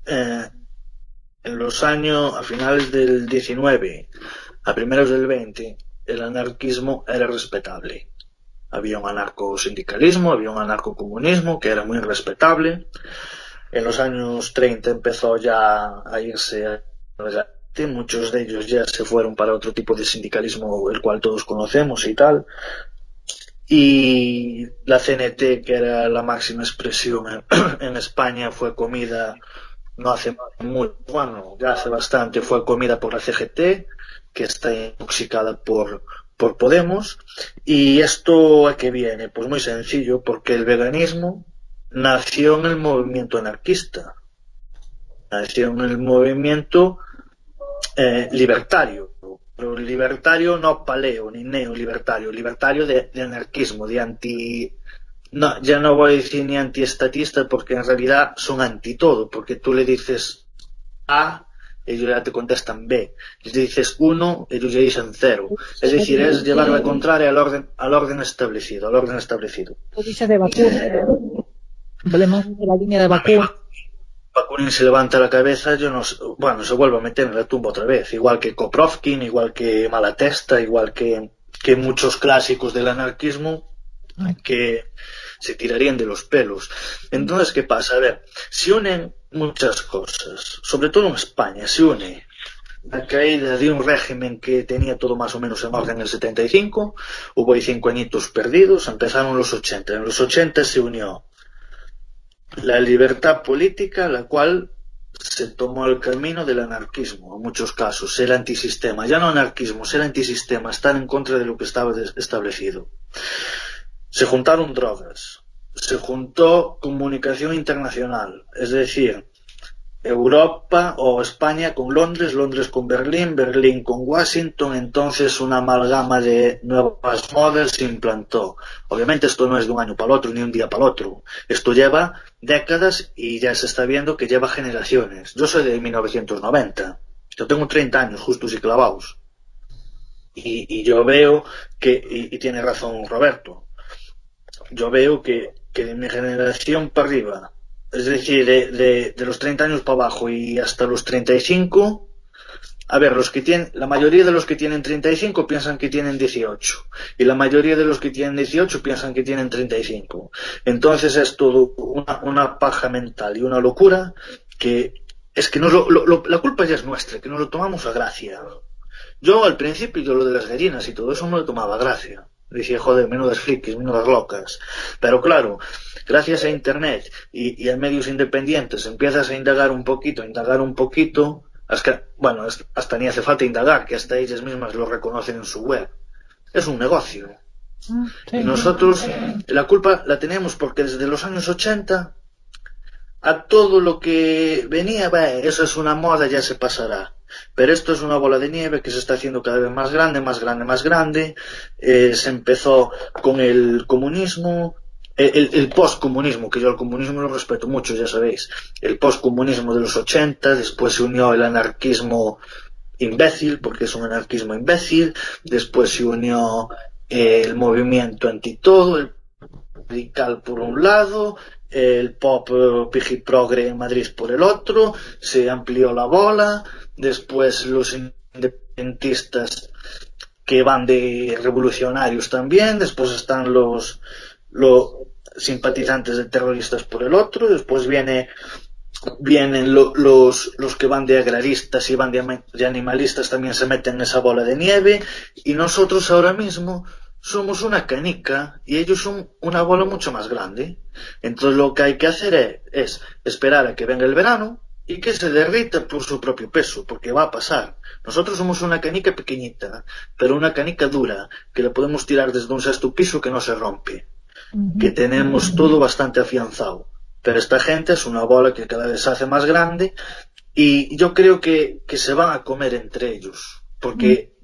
en los años, a finales del 19, a primeros del 20, el anarquismo era respetable. Había un anarcosindicalismo, había un anarcocomunismo que era muy respetable. En los años 30 empezó ya a irse muchos de ellos ya se fueron para otro tipo de sindicalismo, el cual todos conocemos y tal. Y la CNT, que era la máxima expresión en España, fue comida no hace mucho, bueno, ya hace bastante, fue comida por la CGT, que está intoxicada por Podemos. ¿Y esto a qué viene? Pues muy sencillo, porque el veganismo nació en el movimiento anarquista, nació en el movimiento libertario, pero libertario no paleo ni neolibertario, libertario de anarquismo, de anti... No, ya no voy a decir ni antiestatista porque en realidad son anti todo, porque tú le dices A, ellos ya te contestan B, les dices 1, ellos ya dicen 0, es decir, es llevar la contraria al orden establecido, Tú dices de Bakunin, hablemos de la línea de Bakunin. Bakunin se levanta la cabeza, se vuelve a meter en la tumba otra vez, igual que Kropotkin, igual que Malatesta, igual que muchos clásicos del anarquismo que se tirarían de los pelos. Entonces, ¿qué pasa? A ver, se unen muchas cosas, sobre todo en España, se une la caída de un régimen que tenía todo más o menos en orden en el 75, hubo ahí 5 añitos perdidos, empezaron los 80, en los 80 se unió la libertad política, la cual se tomó el camino del anarquismo, en muchos casos, ser antisistema, ya no anarquismo, ser antisistema, estar en contra de lo que estaba establecido. Se juntaron drogas, se juntó comunicación internacional, es decir, Europa o España con Londres, Londres con Berlín, Berlín con Washington, entonces una amalgama de nuevas modas se implantó. Obviamente esto no es de un año para el otro, ni un día para el otro, esto lleva décadas y ya se está viendo que lleva generaciones. Yo soy de 1990, yo tengo 30 años justos y clavados, y yo veo que, y tiene razón Roberto, yo veo que de mi generación para arriba Es decir, de los 30 años para abajo y hasta los 35, a ver, la mayoría de los que tienen 35 piensan que tienen 18 y la mayoría de los que tienen 18 piensan que tienen 35. Entonces es todo una paja mental y una locura que es que la culpa ya es nuestra, que nos lo tomamos a gracia. Yo al principio, yo lo de las gallinas y todo eso me lo tomaba a gracia. Decía, joder, menudas frikis, menudas locas. Pero claro, gracias a internet y a medios independientes empiezas a indagar un poquito, hasta ni hace falta indagar, que hasta ellas mismas lo reconocen en su web. Es un negocio. Sí, Y nosotros la culpa la tenemos porque desde los años 80 a todo lo que venía, eso es una moda, ya se pasará. Pero esto es una bola de nieve que se está haciendo cada vez más grande, más grande, más grande. Se empezó con el comunismo, el postcomunismo, que yo al comunismo lo respeto mucho, ya sabéis. El postcomunismo de los 80, después se unió el anarquismo imbécil, porque es un anarquismo imbécil, después se unió el movimiento antitodo, el radical por un lado, el pop pijiprogre en Madrid por el otro, se amplió la bola, después los independentistas que van de revolucionarios también, después están los simpatizantes de terroristas por el otro, después vienen los que van de agraristas y van de animalistas, también se meten en esa bola de nieve, y nosotros ahora mismo somos una canica y ellos son una bola mucho más grande. Entonces lo que hay que hacer es esperar a que venga el verano y que se derrita por su propio peso, porque va a pasar. Nosotros somos una canica pequeñita, pero una canica dura, que la podemos tirar desde un sexto piso que no se rompe, que tenemos todo bastante afianzado. Pero esta gente es una bola que cada vez se hace más grande y yo creo que se van a comer entre ellos, porque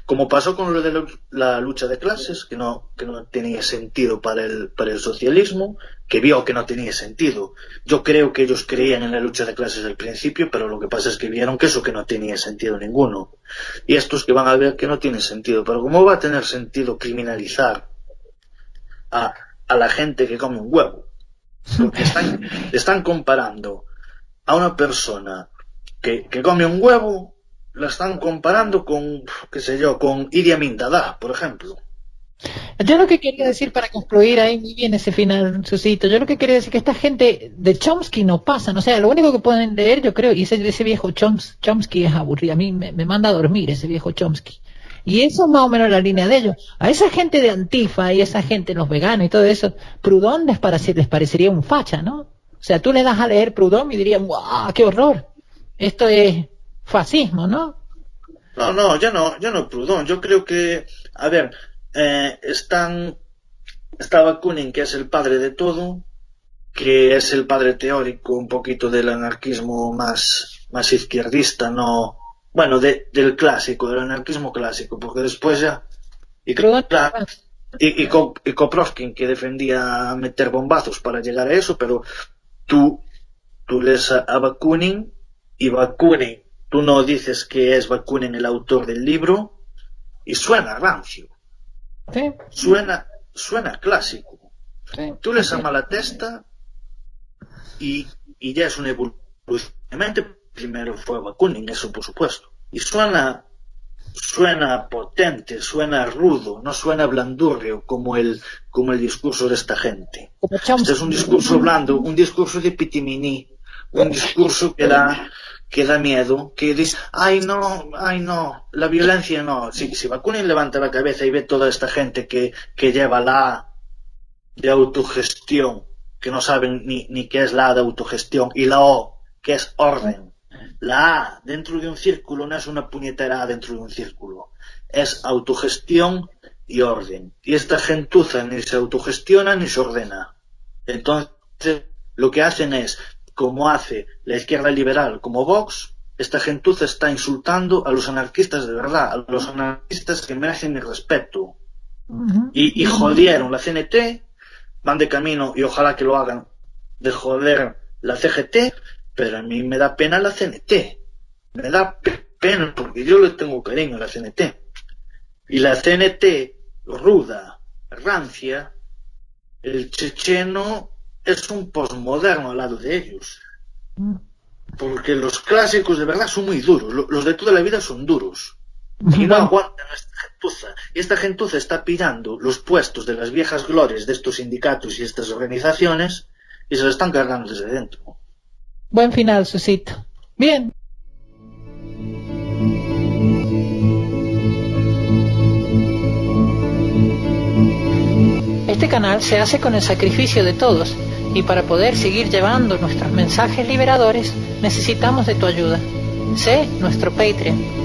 como pasó con lo de la lucha de clases, que no tenía sentido para el socialismo, que vio que no tenía sentido. Yo creo que ellos creían en la lucha de clases al principio, pero lo que pasa es que vieron que eso que no tenía sentido ninguno. Y estos que van a ver que no tiene sentido. Pero ¿cómo va a tener sentido criminalizar a la gente que come un huevo? Porque están comparando a una persona que come un huevo, la están comparando con, qué sé yo, con Idi Amin Dada, por ejemplo. Yo lo que quería decir, para concluir ahí muy bien ese final, Susito, yo lo que quería decir que esta gente de Chomsky no pasan, o sea, lo único que pueden leer, yo creo, y ese viejo Chomsky es aburrido, a mí me manda a dormir ese viejo Chomsky. Y eso es más o menos la línea de ellos. A esa gente de Antifa y esa gente, los veganos y todo eso, Proudhon les parecería un facha, ¿no? O sea, tú le das a leer Proudhon y dirían, ¡guau, qué horror! Esto es fascismo, ¿no? No, ya no Proudhon. Yo creo que, a ver, está Bakunin, que es el padre de todo, que es el padre teórico un poquito del anarquismo más izquierdista, no, bueno, del clásico, del anarquismo clásico, porque después ya y Koprovsky, que defendía meter bombazos para llegar a eso, pero tú lees a Bakunin y Bakunin, tú no dices que es Bakunin el autor del libro y suena rancio. Sí. Suena clásico. Sí. Tú lees a Malatesta y ya es una evolución. Primero fue Bakunin, eso por supuesto. Y suena potente, suena rudo, no suena blandurrio como el discurso de esta gente. Este es un discurso blando, un discurso de pitiminí, un discurso que da miedo, que dice, ay no, la violencia no. Si Bakunin levanta la cabeza y ve toda esta gente que lleva la A de autogestión, que no saben ni qué es la A de autogestión, y la O, que es orden. La A dentro de un círculo no es una puñetera A dentro de un círculo, es autogestión y orden. Y esta gentuza ni se autogestiona ni se ordena. Entonces, lo que hacen es, como hace la izquierda liberal como Vox, esta gentuza está insultando a los anarquistas de verdad, a los anarquistas que merecen el respeto. Y jodieron la CNT, van de camino, y ojalá que lo hagan, de joder la CGT, pero a mí me da pena la CNT. Me da pena porque yo le tengo cariño a la CNT. Y la CNT ruda, rancia, el checheno es un posmoderno al lado de ellos. Porque los clásicos de verdad son muy duros. Los de toda la vida son duros. Y no aguantan a esta gentuza. Y esta gentuza está pillando los puestos de las viejas glorias de estos sindicatos y estas organizaciones y se lo están cargando desde dentro. Buen final, Susito. Bien. Este canal se hace con el sacrificio de todos, y para poder seguir llevando nuestros mensajes liberadores, necesitamos de tu ayuda. Sé nuestro Patreon.